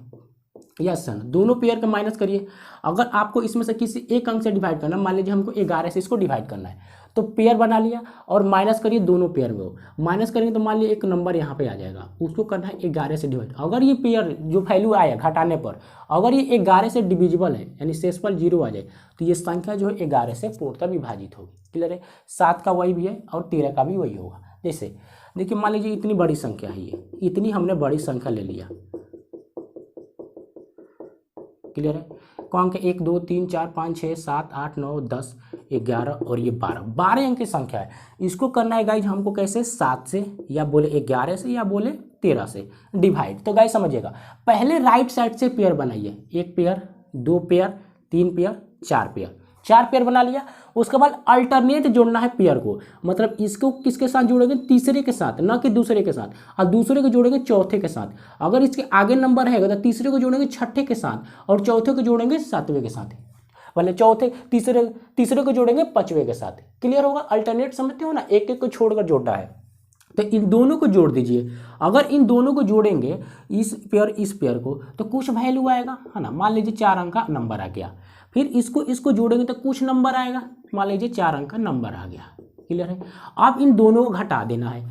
[SPEAKER 1] यस सर, दोनों पेयर का माइनस करिए। अगर आपको इसमें से किसी एक अंक से डिवाइड करना, मान लीजिए हमको 11 से इसको डिवाइड करना है तो पेयर बना लिया और माइनस करिए दोनों पेयर में। माइनस करेंगे तो मान लीजिए एक नंबर यहाँ पे आ जाएगा, उसको करना है 11 से डिवाइड। अगर ये पेयर जो वैल्यू आया घटाने पर अगर ये 11 से डिविजिबल है यानी शेषफल 0 आ जाए तो ये संख्या जो है 11 से पूर्णतः विभाजित होगी। क्लियर है, 7 का वही भी है और 13 का भी वही होगा। जैसे देखिए मान लीजिए इतनी बड़ी संख्या है, ये इतनी हमने बड़ी संख्या ले लिया। क्लियर है, कौन के 1 2 3 4 5 6 7 8 9 10 11 और ये 12 अंक की संख्या है। इसको करना है गाइज हमको कैसे, 7 से या बोले 11 से या बोले 13 से डिवाइड। तो गाइज समझिएगा, पहले राइट साइड से पेयर बनाइए, 1 pair 2 pair 3 pair 4 pair, 4 pair बना लिया। उसके बाद अल्टरनेट जोड़ना है पेयर को, मतलब इसको किसके साथ जोड़ेंगे, तीसरे के साथ, ना कि दूसरे के साथ, और दूसरे को जोड़ेंगे चौथे के साथ। अगर इसके आगे नंबर है तो तीसरे को जोड़ेंगे छठे के साथ और चौथे को जोड़ेंगे 7वें के साथ, मतलब तीसरे को जोड़ेंगे 5वें के साथ। क्लियर होगा, अल्टरनेट समझते हो ना, एक एक को छोड़कर जोड़ना है। तो इन दोनों को जोड़ दीजिए। अगर इन दोनों को जोड़ेंगे इस पेयर को तो कुछ वैल्यू आएगा, है ना, मान लीजिए 4 अंक का नंबर आ गया। फिर इसको जोड़ेंगे तो कुछ नंबर आएगा, मान लीजिए 4 अंक का नंबर आ गया। क्लियर है, अब इन दोनों को घटा देना है।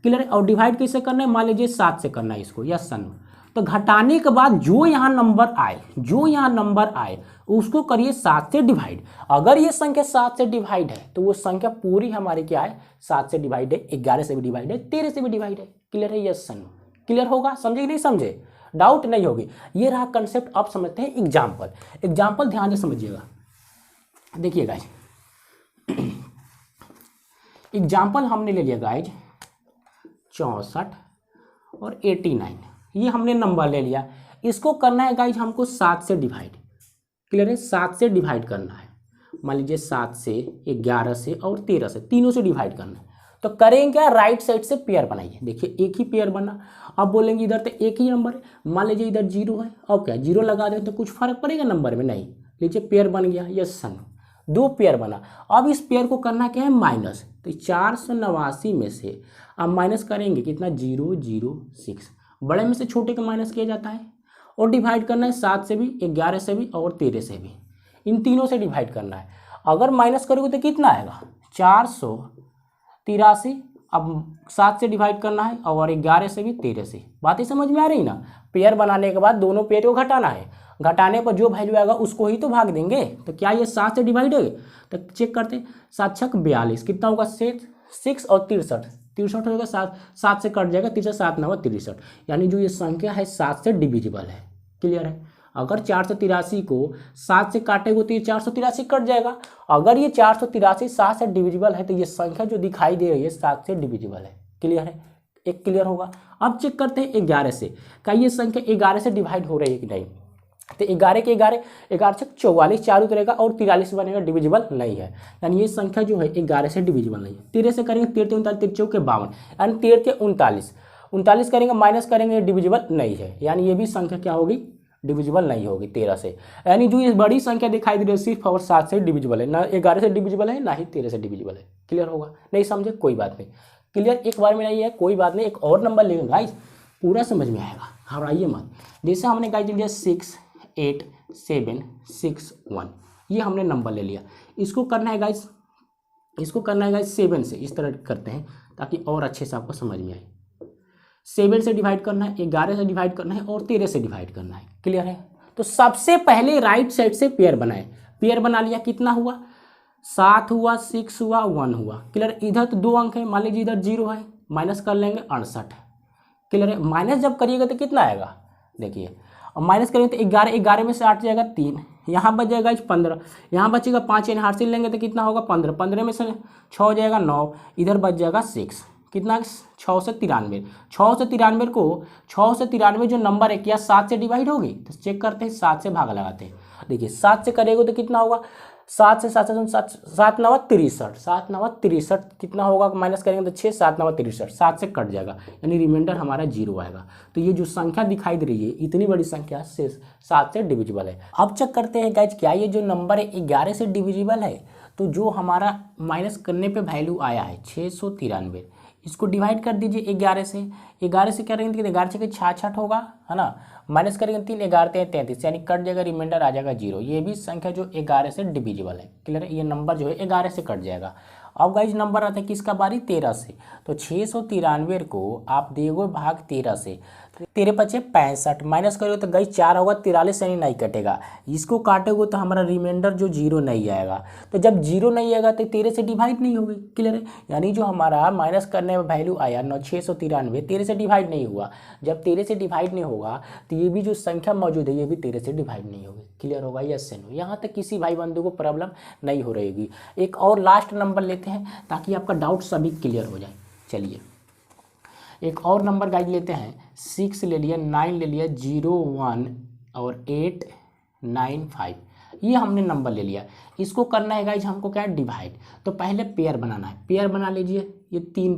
[SPEAKER 1] क्लियर है, और डिवाइड कैसे करना है, मान लीजिए 7 से करना है इसको, यस सन। तो घटाने के बाद जो यहाँ नंबर आए उसको करिए 7 से डिवाइड। अगर ये संख्या 7 से डिवाइड है तो वो संख्या पूरी हमारी क्या है, 7 से डिवाइड है, 11 से भी डिवाइड है, 13 से भी डिवाइड है। क्लियर है, यस सन। क्लियर होगा, समझे कि नहीं समझे, डाउट नहीं होगी। ये रहा कंसेप्ट। अब समझते हैं एग्जाम्पल ध्यान से समझिएगा। देखिए गाइज, एग्जाम्पल हमने ले लिया गाइज 64 और 89, ये हमने नंबर ले लिया। इसको करना है गाइज हमको 7 से डिवाइड। क्लियर है, 7 से डिवाइड करना है, मान लीजिए 7 से 11 से और 13 से, तीनों से डिवाइड करना है। तो करेंगे क्या, राइट साइड से पेयर बनाइए। देखिए एक ही पेयर बना, अब बोलेंगे इधर तो एक ही नंबर है, मान लीजिए इधर 0 है, अब क्या 0 लगा दें तो कुछ फर्क पड़ेगा नंबर में, नहीं। लीजिए पेयर बन गया, यस सन, 2 पेयर बना। अब इस पेयर को करना क्या है, माइनस। तो 489 में से अब माइनस करेंगे कितना, 006, बड़े में से छोटे का माइनस किया जाता है। और डिवाइड करना है 7 से भी, 11 से भी और 13 से भी, इन तीनों से डिवाइड करना है। अगर माइनस करोगे तो कितना आएगा, 483 अब 7 से डिवाइड करना है और 11 से भी 13 से। बात ही समझ में आ रही ना। पेयर बनाने के बाद दोनों पेयर को घटाना है, घटाने पर जो वैल्यू आएगा उसको ही तो भाग देंगे। तो क्या ये 7 से डिवाइड है? तो चेक करते हैं। 7 छक 42, कितना होगा? 6 और 63, 63 होगा। 7 से कट जाएगा, 63 7 9 63, यानी जो ये संख्या है 7 से डिविजिबल है। क्लियर है? अगर 483 को 7 से काटेंगे तो ये 483 कट जाएगा। अगर ये 483 7 से डिविजिबल है तो ये संख्या जो दिखाई दे रही है 7 से डिविजिबल है। क्लियर है? एक क्लियर होगा। अब चेक करते हैं 11 से, क्या ये संख्या 11 से डिवाइड हो रही है कि नहीं। तो 11 के 11 से 44 चार उतरेगा और 43 बनेगा, डिविजिबल नहीं है। यानी ये संख्या जो है 11 से डिविजिबल नहीं है। 13 से करेंगे, 13 39 13 चौके 52, यानी 13 39, 39 करेंगे माइनस करेंगे, डिविजिबल नहीं है। यानी ये भी संख्या क्या होगी? डिविजिबल नहीं होगी 13 से। यानी जो ये बड़ी संख्या दिखाई दे रही है सिर्फ और 7 से डिविजिबल है, ना 11 से डिविजिबल है, ना ही 13 से डिविजिबल है। क्लियर होगा? नहीं समझे कोई बात नहीं, क्लियर एक बार में नहीं है कोई बात नहीं। एक और नंबर लेंगे गाइस, पूरा समझ में आएगा, घबराइए मत। जैसे हमने गाइस लिया 6 8 7 6 1, ये हमने नंबर ले लिया। इसको करना है गाइस, इसको करना है गाइस 7 से। इस तरह करते हैं ताकि और अच्छे से आपको समझ में आए। 7 से डिवाइड करना है, 11 से डिवाइड करना है और 13 से डिवाइड करना है। क्लियर है? तो सबसे पहले राइट साइड से पेयर बनाए। पेयर बना लिया, कितना हुआ? 7 हुआ, 6 हुआ, 1 हुआ। क्लियर? इधर तो 2 अंक है, मान लीजिए इधर 0 है, माइनस कर लेंगे 68। क्लियर है? माइनस जब करिएगा तो कितना आएगा? देखिए, और माइनस करेंगे तो 11, 11 में से 8 जाएगा 3, यहाँ बच जाएगा 15, यहाँ बचेगा 5, यानी हार्सिल लेंगे तो कितना होगा? 15, 15 में से 6 हो जाएगा 9, इधर बच जाएगा 6। कितना? 6 से 93। 6 से 93 को 6 से 93 जो नंबर है क्या 7 से डिवाइड होगी? तो चेक करते हैं, 7 से भाग लगाते हैं। देखिए 7 से करेंगे तो कितना होगा? 7 से 7 से 7 9 63, 7 9 63 कितना होगा? माइनस करेंगे तो 6, 7 9 63, 7 से कट जाएगा, यानी रिमाइंडर हमारा 0 आएगा। तो ये जो संख्या दिखाई दे रही है इतनी बड़ी संख्या से 7 से डिविजिबल है। अब चेक करते हैं गाइज, क्या ये जो नंबर है 11 से डिविजिबल है? तो जो हमारा माइनस करने पे वैल्यू आया है 693, इसको डिवाइड कर दीजिए 11 से। 11 से क्या करेंगे? 11 से 66 होगा, है ना, माइनस करेंगे 3, 11 33, यानी कट जाएगा, रिमाइंडर आ जाएगा 0। ये भी संख्या जो 11 से डिविजिबल है। क्लियर है? ये नंबर जो है 11 से कट जाएगा। अब गाइज नंबर आता है किसका बारी? 13 से। तो 693 को आप देगो भाग 13 से, 13 बचे 65, माइनस करोगे तो गाइज 4 होगा, 43 यानी नहीं कटेगा। इसको काटोगे तो हमारा रिमाइंडर जो 0 नहीं आएगा। तो जब 0 नहीं आएगा तो 13 से डिवाइड नहीं होगी। क्लियर है? यानी जो हमारा माइनस करने में वैल्यू आया 693, 13 से डिवाइड नहीं हुआ। जब 13 से डिवाइड नहीं होगा तो ये भी जो संख्या मौजूद है ये भी 13 से डिवाइड नहीं होगी। क्लियर होगा? यस से नो? यहाँ तक किसी भाई बंधु को प्रॉब्लम नहीं हो रहेगी। एक और लास्ट नंबर लेते हैं ताकि आपका डाउट सभी क्लियर हो जाए। चलिए एक और नंबर गाइड लेते हैं। 6 ले लिया, 9 ले लिया, 0 1 और 8 9 5, ये हमने नंबर ले लिया। इसको करना है गाइज हमको क्या है? डिवाइड। तो पहले पेयर बनाना है। पेयर बना लीजिए, ये 3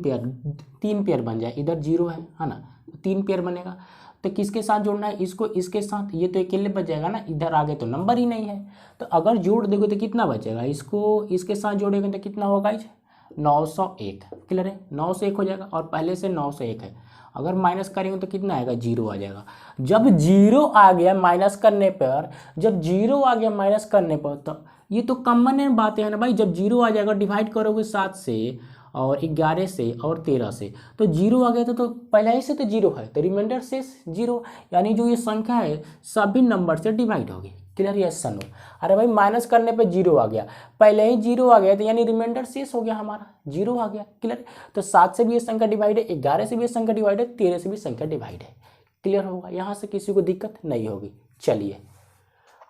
[SPEAKER 1] पेयर बन जाए। इधर 0 है ना, 3 पेयर बनेगा। तो किसके साथ जोड़ना है? इसको इसके साथ। ये तो अकेले बच जाएगा ना, इधर आगे तो नंबर ही नहीं है। तो अगर जोड़ दोगे तो कितना बचेगा? इसको इसके साथ जोड़ेंगे तो कितना होगा गाइज? 901। क्लियर है? 9 से 1 हो जाएगा और पहले से 9 से 1 है। अगर माइनस करेंगे तो कितना आएगा? 0 आ जाएगा। जब 0 आ गया माइनस करने पर, जब 0 आ गया माइनस करने पर, तो ये तो कॉमन बात है ना भाई। जब 0 आ जाएगा डिवाइड करोगे 7 से और 11 से और 13 से, तो 0 आ गया तो पहले ही से तो 0 है, तो रिमाइंडर से 0, यानी जो ये संख्या है सभी नंबर से डिवाइड होगी। क्लियर? Yes no? अरे भाई माइनस करने पे 0 आ गया, पहले ही 0 आ गया तो यानी रिमाइंडर शेष हो गया हमारा, 0 आ गया। क्लियर? तो 7 से भी ये संख्या डिवाइड है, 11 से भी ये संख्या डिवाइड है, 13 से भी संख्या डिवाइड है। क्लियर होगा? यहाँ से किसी को दिक्कत नहीं होगी। चलिए,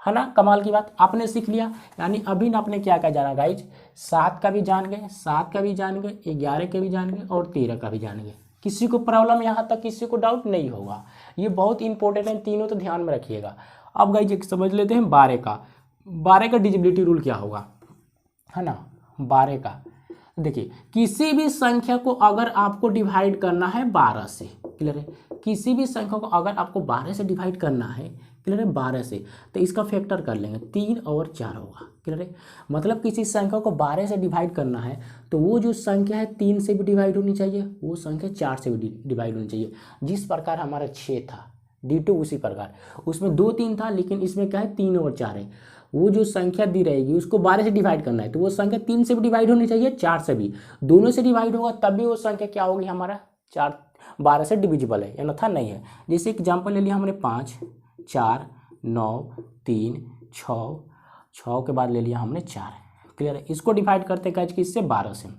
[SPEAKER 1] है ना, कमाल की बात, आपने सीख लिया। यानी अभी ना आपने क्या क्या जाना गाइज? 7 का भी जान गए, 7 का भी जान गए, 11 का भी जान गए और 13 का भी जान गए। किसी को प्रॉब्लम यहाँ तक किसी को डाउट नहीं होगा। ये बहुत इंपॉर्टेंट है, तीनों तो ध्यान में रखिएगा। अब गाइज एक समझ लेते हैं 12 का। 12 का डिजिबिलिटी रूल क्या होगा, है ना। 12 का देखिए, किसी भी संख्या को अगर आपको डिवाइड करना है 12 से, क्लियर है, किसी भी संख्या को अगर आपको 12 से डिवाइड करना है, क्लियर है, 12 से, तो इसका फैक्टर कर लेंगे, 3 और 4 होगा। क्लियर है? मतलब किसी संख्या को 12 से डिवाइड करना है तो वो जो संख्या है 3 से भी डिवाइड होनी चाहिए, वो संख्या 4 से भी डिवाइड होनी चाहिए। जिस प्रकार हमारा 6 था, D2 उसी प्रकार, उसमें 2 3 था, लेकिन इसमें क्या है 3 और 4 है। वो जो संख्या दी रहेगी उसको 12 से डिवाइड करना है, तो वो संख्या 3 से भी डिवाइड होनी चाहिए, 4 से भी, दोनों से डिवाइड होगा तब भी वो संख्या क्या होगी हमारा 12 से डिविजिबल है, या अन्यथा नहीं है। जैसे एग्जाम्पल ले लिया हमने 5, 4, 9, 3, 6 के बाद ले लिया हमने 4। क्लियर है। इसको डिवाइड करते हैं किससे 12 से,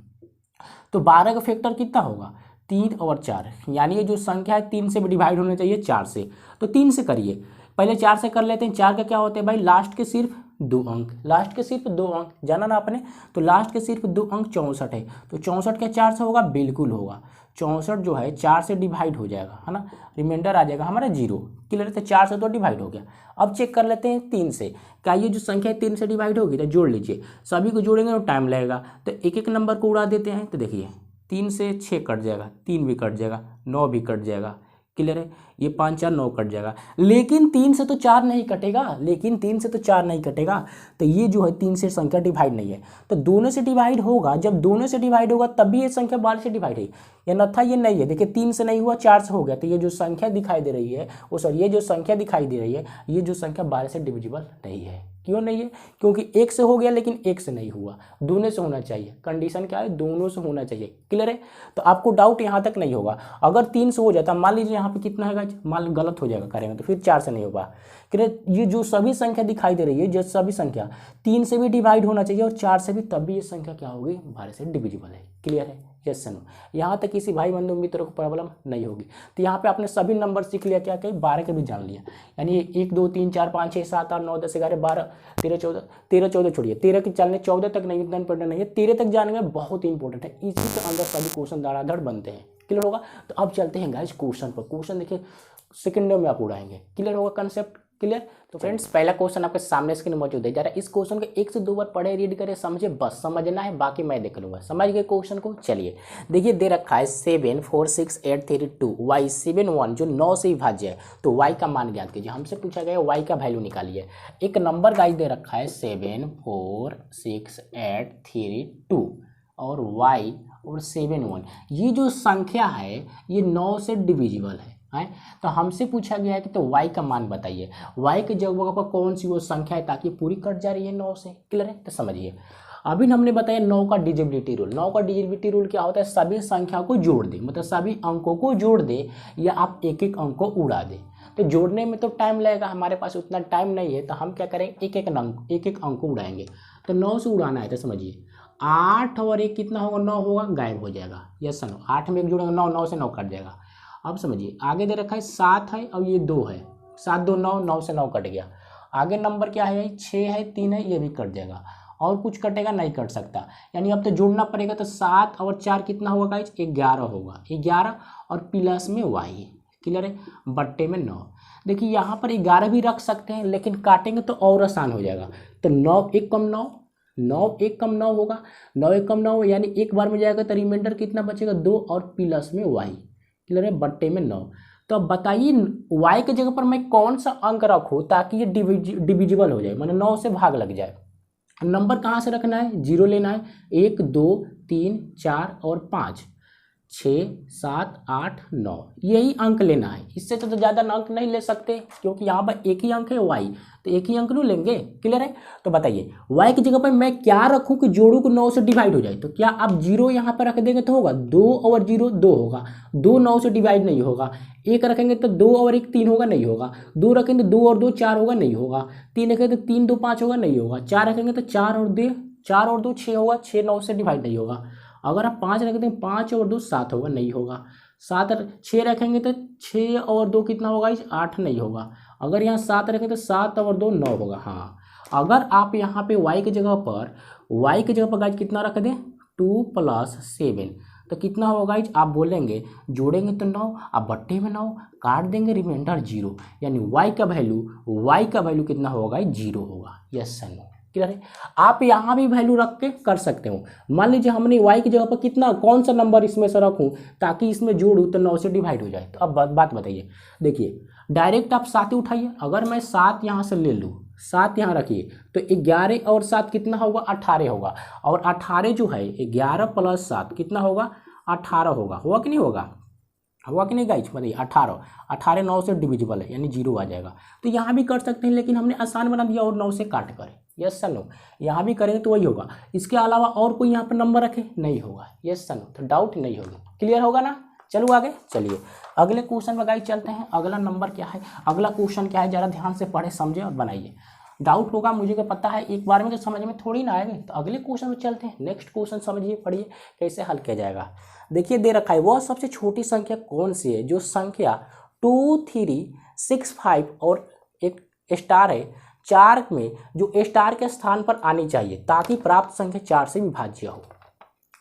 [SPEAKER 1] तो 12 का फैक्टर कितना होगा 3 और 4, यानी ये जो संख्या है 3 से भी डिवाइड होना चाहिए 4 से, तो 3 से करिए, पहले 4 से कर लेते हैं। 4 का क्या होता है भाई लास्ट के सिर्फ 2 अंक, लास्ट के सिर्फ 2 अंक जाना ना आपने, तो लास्ट के सिर्फ 2 अंक 64 है, तो 64 क्या 4 से होगा, बिल्कुल होगा। 64 जो है 4 से डिवाइड हो जाएगा, है ना, रिमाइंडर आ जाएगा हमारा 0। क्लियर है, तो 4 से तो डिवाइड हो गया। अब चेक कर लेते हैं 3 से, क्या ये जो संख्या है 3 से डिवाइड होगी, तो जोड़ लीजिए, सभी को जोड़ेंगे तो टाइम लगेगा, तो एक एक नंबर को उड़ा देते हैं। तो देखिए 3 से 6 कट जाएगा, 3 भी कट जाएगा, 9 भी कट जाएगा। क्लियर है, ये 5 4 9 कट जाएगा, लेकिन 3 से तो 4 नहीं कटेगा, लेकिन 3 से तो 4 नहीं कटेगा, तो ये जो है 3 से संख्या डिवाइड नहीं है, तो दोनों से डिवाइड होगा, जब दोनों से डिवाइड होगा तभी ये संख्या 12 से डिवाइड है, या अन्यथा ये नहीं है। देखिए 3 से नहीं हुआ 4 से हो गया, तो ये जो संख्या दिखाई दे रही है वो सॉरी ये जो संख्या दिखाई दे रही है, ये जो संख्या 12 से डिविजिबल नहीं है। क्यों नहीं है, क्योंकि 1 से हो गया लेकिन 1 से नहीं हुआ, दोनों से होना चाहिए। कंडीशन क्या है, दोनों से होना चाहिए। क्लियर है, तो आपको डाउट यहाँ तक नहीं होगा। अगर 3 से हो जाता, मान लीजिए यहाँ पे कितना है, मान गलत हो जाएगा करेंगे तो फिर 4 से नहीं होगा। क्लियर, ये जो सभी संख्या दिखाई दे रही है, जो सभी संख्या 3 से भी डिवाइड होना चाहिए और 4 से भी, तब भी ये संख्या क्या होगी 12 से डिविजिबल है। क्लियर है, यस नो, यहाँ तक किसी भाई बंधु मित्र को प्रॉब्लम नहीं होगी। तो यहाँ पे आपने सभी नंबर सीख लिया, क्या कहीं 12 के भी जान लिया, यानी 1 2 3 4 5 6 7 8 9 10 11 12 13 14 छोड़िए, 13 के चलने 14 तक नहीं, इतना इंपॉर्टेंट नहीं है, 13 तक जाने में बहुत ही इंपॉर्टेंट है, इसी के अंदर सभी क्वेश्चन धड़ाधड़ बनते हैं। क्लियर होगा, तो अब चलते हैं गाइस क्वेश्चन पर। क्वेश्चन देखिए सेकंडों में आप उड़ाएंगे। क्लियर होगा कंसेप्ट, क्लियर। तो फ्रेंड्स पहला क्वेश्चन आपके सामने स्क्रीन में मौजूद है, जरा इस क्वेश्चन को 1 से 2 बार पढ़े, रीड करें, समझे, बस समझना है, बाकी मैं देख लूंगा। समझ गए क्वेश्चन को, चलिए देखिए दे रखा है 7 4 6 8 3 2 y 7 1 जो 9 से विभाज्य है, तो y का मान ज्ञात कीजिए। हमसे पूछा गया y का वैल्यू निकालिए। एक नंबर गाइस दे रखा है 7 4 6 8 3 2 और y और 7 1, ये जो संख्या है ये 9 से डिविजिबल है। तो हमसे पूछा गया है कि तो y का मान बताइए, y के जगह पर कौन सी वो संख्या है ताकि पूरी कट जा रही है 9 से। क्लियर है, तो समझिए अभी हमने बताया 9 का डिजिबिलिटी रूल। 9 का डिजिबिलिटी रूल क्या होता है, सभी संख्या को जोड़ दे, मतलब सभी अंकों को जोड़ दे, या आप एक एक अंक को उड़ा दे। तो जोड़ने में तो टाइम लगेगा, हमारे पास उतना टाइम नहीं है, तो हम क्या करेंगे एक एक अंक को उड़ाएंगे। तो 9 से उड़ाना है, तो समझिए 8 और 1 कितना होगा 9 होगा, गायब हो जाएगा। यस नो, 8 में 1 जुड़ेगा 9, 9 से 9 कट जाएगा। अब समझिए आगे दे रखा है 7 है और ये 2 है, 7 2 9, 9 से 9 कट गया। आगे नंबर क्या है 6 है 3 है, ये भी कट जाएगा, और कुछ कटेगा नहीं कट सकता, यानी अब तो जोड़ना पड़ेगा। तो 7 और 4 कितना होगा गाइस 11 होगा, 11 और प्लस में y। क्लियर है, बट्टे में 9। देखिए यहाँ पर 11 भी रख सकते हैं, लेकिन काटेंगे तो और आसान हो जाएगा। तो 9 1 कम 9, 9 1 कम 9 होगा, 9 1 कम 9 यानी एक बार में जाएगा, तो रिमाइंडर कितना बचेगा 2 और प्लस में y। क्लियर है, बट्टे में 9। तो अब बताइए y के जगह पर मैं कौन सा अंक रखूँ ताकि ये डिविजिबल हो जाए, मतलब 9 से भाग लग जाए। नंबर कहाँ से रखना है, 0 लेना है, 1 2 3 4 और 5 6 7 8 9 यही अंक लेना है, इससे तो ज़्यादा अंक नहीं ले सकते, क्योंकि यहाँ पर एक ही अंक है y, तो एक ही अंक नहीं लेंगे। क्लियर है, तो बताइए y की जगह पर मैं क्या रखूँ कि जोड़ू को 9 से डिवाइड हो जाए। तो क्या आप 0 यहाँ पर रख देंगे तो होगा 2 और 0 2 होगा, 2 9 से डिवाइड नहीं होगा। 1 रखेंगे तो 2 और 1 3 होगा, नहीं होगा। 2 रखेंगे तो 2 और 2 4 होगा, नहीं होगा। 3 रखेंगे तो 3 2 5 होगा, नहीं होगा। 4 रखेंगे तो 4 और 2 6 होगा, 6 9 से डिवाइड नहीं होगा। अगर आप 5 रखते हैं 5 और 2 7 होगा, नहीं होगा। 6 रखेंगे तो 6 और 2 कितना होगा 8 नहीं होगा। अगर यहाँ 7 रखें तो 7 और 2 9 होगा। हाँ, अगर आप यहाँ पे y की जगह पर गाइज कितना रख दें 2 + 7, तो कितना होगा गाइज आप बोलेंगे, जोड़ेंगे तो 9, आप बट्टे में 9 काट देंगे, रिमाइंडर 0, यानी y का वैल्यू कितना होगा 0 होगा। यस सर नो, क्लियर है। आप यहाँ भी वैल्यू रख के कर सकते हो। मान लीजिए हमने y की जगह पर कितना कौन सा नंबर इसमें से रखूँ ताकि इसमें जोड़ूँ तो 9 से डिवाइड हो जाए। तो अब बात बताइए, देखिए डायरेक्ट आप 7 ही उठाइए। अगर मैं 7 यहाँ से ले लूँ, 7 यहाँ रखिए, तो 11 और 7 कितना होगा 18 होगा, और 18 जो है 11 + 7 कितना होगा 18 होगा। हुआ कि नहीं होगा, हुआ कि नहीं गाइज, बताइए 18 9 से डिविजिबल है, यानी 0 आ जाएगा। तो यहाँ भी कर सकते हैं, लेकिन हमने आसान बना दिया और 9 से काट कर। यस सर नो, यहाँ भी करेंगे तो वही होगा। इसके अलावा और कोई यहाँ पर नंबर रखे नहीं होगा, यस सर नो, तो डाउट नहीं होगी। क्लियर होगा ना। चलो आगे चलिए अगले क्वेश्चन पर गाइस चलते हैं। अगला नंबर क्या है, अगला क्वेश्चन क्या है, जरा ध्यान से पढ़े समझे और बनाइए। डाउट होगा मुझे को पता है, एक बार में तो समझ में थोड़ी ना आएगा। तो अगले क्वेश्चन में चलते हैं। नेक्स्ट क्वेश्चन समझिए, पढ़िए कैसे हल किया जाएगा। देखिए दे रखा है, वह सबसे छोटी संख्या कौन सी है जो संख्या 2, 3, 6, 5 और एक स्टार है 4 में, जो स्टार के स्थान पर आनी चाहिए ताकि प्राप्त संख्या 4 से विभाज्य हो।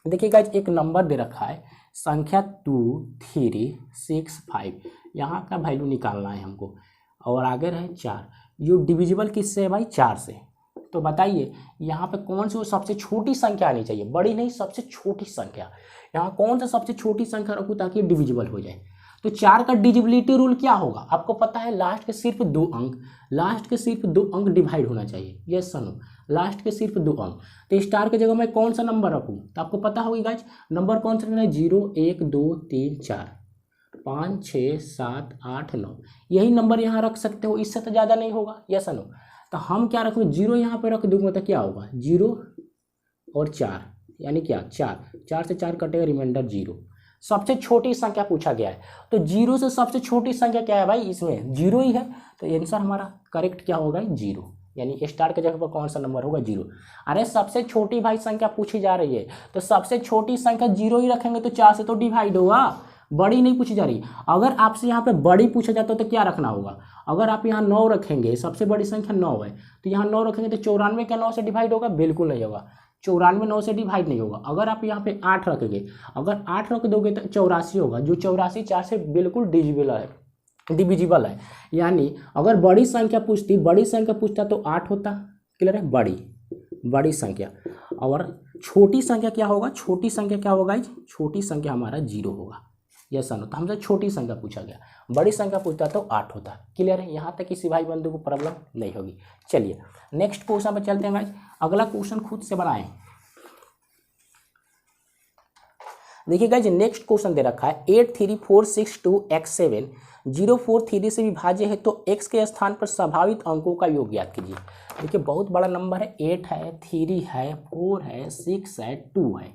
[SPEAKER 1] देखिए गाइस एक नंबर दे रखा है संख्या 2, 3, 6, 5, यहाँ का वैल्यू निकालना है हमको, और आगे रहे 4, जो डिविजिबल किससे है भाई 4 से। तो बताइए यहाँ पे कौन सी वो सबसे छोटी संख्या आनी चाहिए, बड़ी नहीं सबसे छोटी संख्या। यहाँ कौन सा सबसे छोटी संख्या रखूँ ताकि डिविजिबल हो जाए। तो 4 का डिविजिबिलिटी रूल क्या होगा आपको पता है, लास्ट के सिर्फ 2 अंक, लास्ट के सिर्फ 2 अंक डिवाइड होना चाहिए। यस सर, लास्ट के सिर्फ 2 अंक। तो स्टार की जगह मैं कौन सा नंबर रखूँ, तो आपको पता होगी गाइज नंबर कौन सा है, 0, 1, 2, 3, 4, 5, 6, 7, 8, 9, यही नंबर यहाँ रख सकते हो, इससे तो ज़्यादा नहीं होगा। यस नो, तो हम क्या रखेंगे, 0 यहाँ पे रख दूंगा तो क्या होगा 0 और 4, यानी क्या 4 से 4 कटेगा, रिमाइंडर 0। सबसे छोटी संख्या पूछा गया है, तो 0 से सबसे छोटी संख्या क्या है भाई, इसमें 0 ही है। तो आंसर हमारा करेक्ट क्या होगा 0, यानी स्टार के जगह पर कौन सा नंबर होगा 0। अरे सबसे छोटी भाई संख्या पूछी जा रही है, तो सबसे छोटी संख्या 0 ही रखेंगे तो 4 से तो डिवाइड होगा, बड़ी नहीं पूछी जा रही। अगर आपसे यहाँ पे बड़ी पूछा जाता तो क्या रखना होगा, अगर आप यहाँ 9 रखेंगे, सबसे बड़ी संख्या 9 है, तो यहाँ 9 रखेंगे तो 94 क्या 9 से डिवाइड होगा, बिल्कुल नहीं होगा। 94 9 से डिवाइड नहीं होगा। अगर आप यहाँ पे 8 रखेंगे, अगर 8 रख दोगे तो 84 होगा, जो 84 4 से बिल्कुल डिविजिबल है। यानी अगर बड़ी संख्या पूछता तो 8 होता। क्लियर है, बड़ी संख्या। और छोटी संख्या क्या होगा, छोटी संख्या हमारा 0 होगा। यस सर, तो हमसे छोटी संख्या पूछा गया, बड़ी संख्या पूछता तो 8 होता। क्लियर है, यहाँ तक किसी भाई बंधु को प्रॉब्लम नहीं होगी। चलिए नेक्स्ट क्वेश्चन पर चलते हैं गाइस। अगला क्वेश्चन खुद से बनाएं। देखिए गाइस नेक्स्ट क्वेश्चन दे रखा है 83462 x7 043 से विभाज्य है तो x के स्थान पर संभावित अंकों का योग ज्ञात कीजिए। देखिए बहुत बड़ा नंबर है, 8 है, 3 है, 4 है, 6 है, 2 है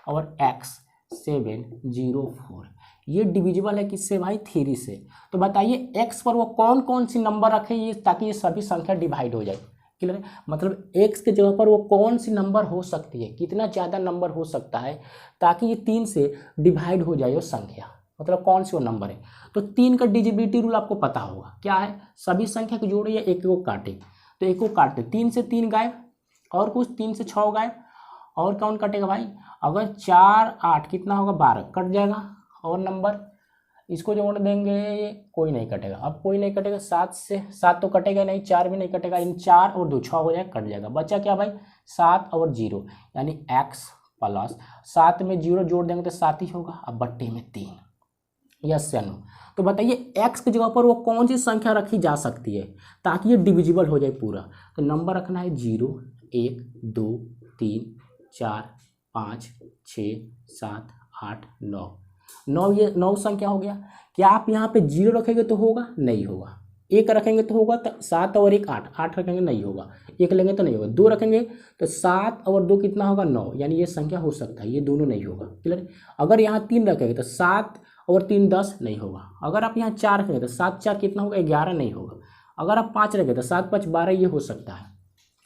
[SPEAKER 1] और x 704, ये डिविजिबल है किससे भाई 3 से। तो बताइए x पर वो कौन कौन सी नंबर रखे ये ताकि ये सभी संख्या डिवाइड हो जाए। क्लियर है, मतलब x के जगह पर वो कौन सी नंबर हो सकती है, कितना ज़्यादा नंबर हो सकता है ताकि ये 3 से डिवाइड हो जाए वो संख्या, मतलब कौन सी वो नंबर है। तो 3 का डिविजिबिलिटी रूल आपको पता होगा क्या है, सभी संख्या को जोड़े या एक को काटे, तो एक को काटते 3 से 3 गायब, और कुछ 3 से 6 गायब, और कौन कटेगा भाई, अगर 4 8 कितना होगा 12 कट जाएगा, और नंबर इसको जोड़ देंगे कोई नहीं कटेगा। अब कोई नहीं कटेगा, 7 से 7 तो कटेगा नहीं, 4 भी नहीं कटेगा, इन 4 और 2 6 हो जाएगा, कट जाएगा। बचा क्या भाई 7 और 0, यानी x प्लस 7 में 0 जोड़ देंगे तो 7 ही होगा, अब बट्टे में 3। यस या नो। तो बताइए x की जगह पर वो कौन सी संख्या रखी जा सकती है ताकि ये डिविजिबल हो जाए पूरा। तो नंबर रखना है 0 1 2 3 4 5 6 7 8 9। 9 ये 9 संख्या हो गया। क्या आप यहाँ पे 0 रखेंगे तो होगा, नहीं होगा। 1 रखेंगे तो होगा, तो 7 और 1 8, 8 रखेंगे नहीं होगा। 1 लेंगे तो नहीं होगा। 2 रखेंगे तो 7 और 2 कितना होगा 9, यानी ये संख्या हो सकता है, ये दोनों नहीं होगा। क्लियर। अगर यहाँ 3 रखेंगे तो 7 और 3 10 नहीं होगा। अगर आप यहाँ 4 रखेंगे तो 7 4 कितना होगा 11 नहीं होगा। अगर आप 5 रखेंगे तो 7 5 12, ये हो सकता है,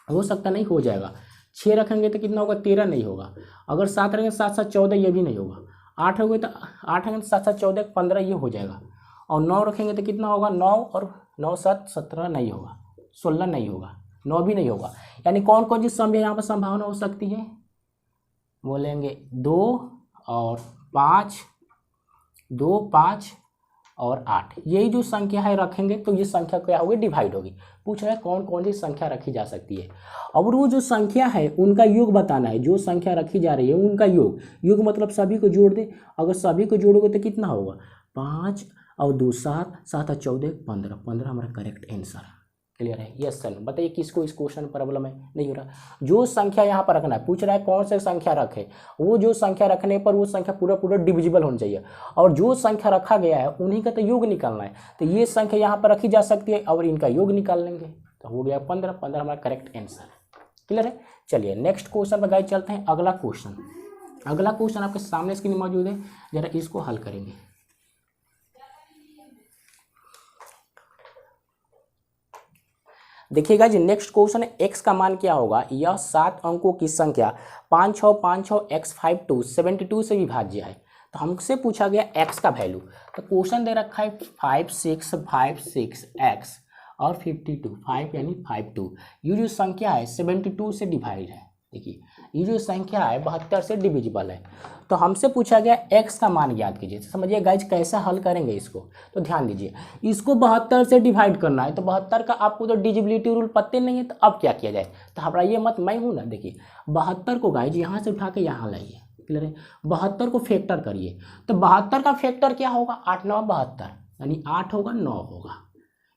[SPEAKER 1] हो सकता नहीं, हो जाएगा। 6 रखेंगे तो कितना होगा 13 नहीं होगा। अगर 7 रखेंगे 7 7 14, ये भी नहीं होगा। 8 हो गए तो 8 रखेंगे 7 7 14 15, ये हो जाएगा। और 9 रखेंगे तो कितना होगा 9 और 9 7 17 नहीं होगा, 16 नहीं होगा, 9 भी नहीं होगा। यानी कौन कौन सी संख्या यहाँ पर संभावना हो सकती है, बोलेंगे 2 और 5, 2 5 और 8, यही जो संख्या है रखेंगे तो ये संख्या क्या होगी डिवाइड होगी। पूछ रहा है कौन कौन सी संख्या रखी जा सकती है, और वो जो संख्या है उनका योग बताना है। जो संख्या रखी जा रही है उनका योग मतलब सभी को जोड़ दे। अगर सभी को जोड़ोगे तो कितना होगा 5 और 2 7 7 और 14 15, 15 हमारा करेक्ट आंसर। क्लियर है। Yes sir. बताइए किसको इस क्वेश्चन में प्रॉब्लम है, नहीं हो रहा। जो संख्या यहाँ पर रखना है, पूछ रहा है कौन सी संख्या रखे, वो जो संख्या रखने पर वो संख्या पूरा डिविजिबल होनी चाहिए, और जो संख्या रखा गया है उन्हीं का तो योग निकालना है। तो ये संख्या यहाँ पर रखी जा सकती है और इनका योग निकाल लेंगे तो हो गया 15, 15 हमारा करेक्ट आंसर। क्लियर है। चलिए नेक्स्ट क्वेश्चन पर गाइस चलते हैं। अगला क्वेश्चन आपके सामने स्क्रीन में मौजूद है, जरा इसको हल करेंगे। देखिएगा जी, नेक्स्ट क्वेश्चन है x का मान क्या होगा। यह 7 अंकों की संख्या 5656 x52 72 से विभाज्य है। तो हमसे पूछा गया x का वैल्यू, तो क्वेश्चन दे रखा है 5656 x और 52 5 यानी 52। ये जो संख्या है 72 से डिवाइड है। देखिए ये जो संख्या है 72 से डिविजिबल है। तो हमसे पूछा गया x का मान ज्ञात कीजिए। समझिए गाइज कैसे हल करेंगे इसको, तो ध्यान दीजिए, इसको 72 से डिवाइड करना है। तो 72 का आपको तो डिजिबिलिटी रूल पते नहीं है, तो अब क्या किया जाए, तो घबराइए मत, मैं हूँ ना। देखिए 72 को गाइज यहाँ से उठा के यहाँ लाइए, क्लियर है। 72 को फैक्टर करिए, तो 72 का फैक्टर क्या होगा, 8 9 72, यानी 8 होगा 9 होगा,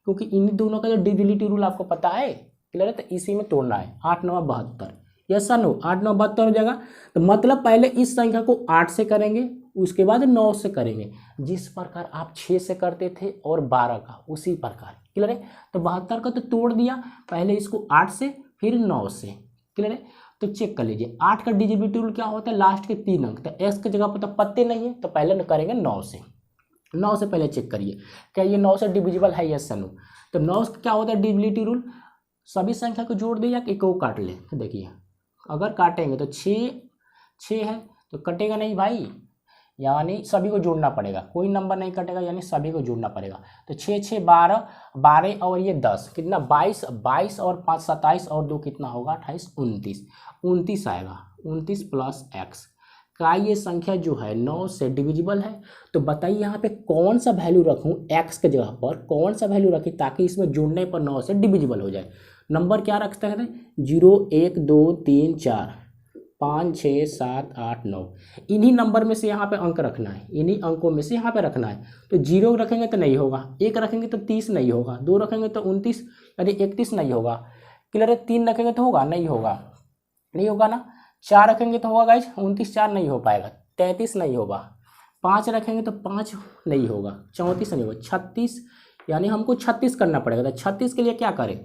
[SPEAKER 1] क्योंकि इन दोनों का जो डिजिबिलिटी रूल आपको पता है, क्लियर है। तो इसी में तोड़ना है, 8 9 72, यस सर नो, 8 9 72 हो जाएगा। तो मतलब पहले इस संख्या को 8 से करेंगे, उसके बाद 9 से करेंगे, जिस प्रकार आप 6 से करते थे और 12 का, उसी प्रकार, क्लियर है। तो 72 का तो तोड़ दिया, पहले इसको 8 से फिर 9 से, क्लियर है। तो चेक कर लीजिए 8 का डिजिबिलिटी रूल क्या होता है, लास्ट के 3 अंक। तो एक्स की जगह पर तो पत्ते नहीं है, तो पहले करेंगे 9 से। 9 से पहले चेक करिए क्या ये 9 से डिविजिबल है, यस सर नो। तो 9 क्या होता है डिजिबिलिटी रूल, सभी संख्या को जोड़ दे या एक को काट ले। तो देखिए अगर काटेंगे तो 6 है तो कटेगा नहीं भाई, यानी सभी को जोड़ना पड़ेगा, कोई नंबर नहीं कटेगा, यानी सभी को जोड़ना पड़ेगा। तो 6 6 12 12 और ये 10 कितना 22 22 और 5 27 और 2 कितना होगा 28 29 आएगा। 29 प्लस एक्स का ये संख्या जो है 9 से डिविजिबल है। तो बताइए यहाँ पे कौन सा वैल्यू रखूँ, एक्स के जगह पर कौन सा वैल्यू रखें ताकि इसमें जोड़ने पर 9 से डिविजिबल हो जाए। नंबर क्या रख सकते हैं, 0 1 2 3 4 5 6 7 8 9, इन्हीं नंबर में से यहाँ पे अंक रखना है, इन्हीं अंकों में से यहाँ पे रखना है। तो 0 रखेंगे तो नहीं होगा, 1 रखेंगे तो 30 नहीं होगा, 2 रखेंगे तो 29 यानी 31 नहीं होगा, क्लियर है। 3 रखेंगे तो होगा, नहीं होगा ना। 4 रखेंगे तो होगा गाइज 29, 4 नहीं हो पाएगा, 33 नहीं होगा। 5 रखेंगे तो 5 नहीं होगा, 34 नहीं होगा, 36 यानी हमको 36 करना पड़ेगा। तो 36 के लिए क्या करें,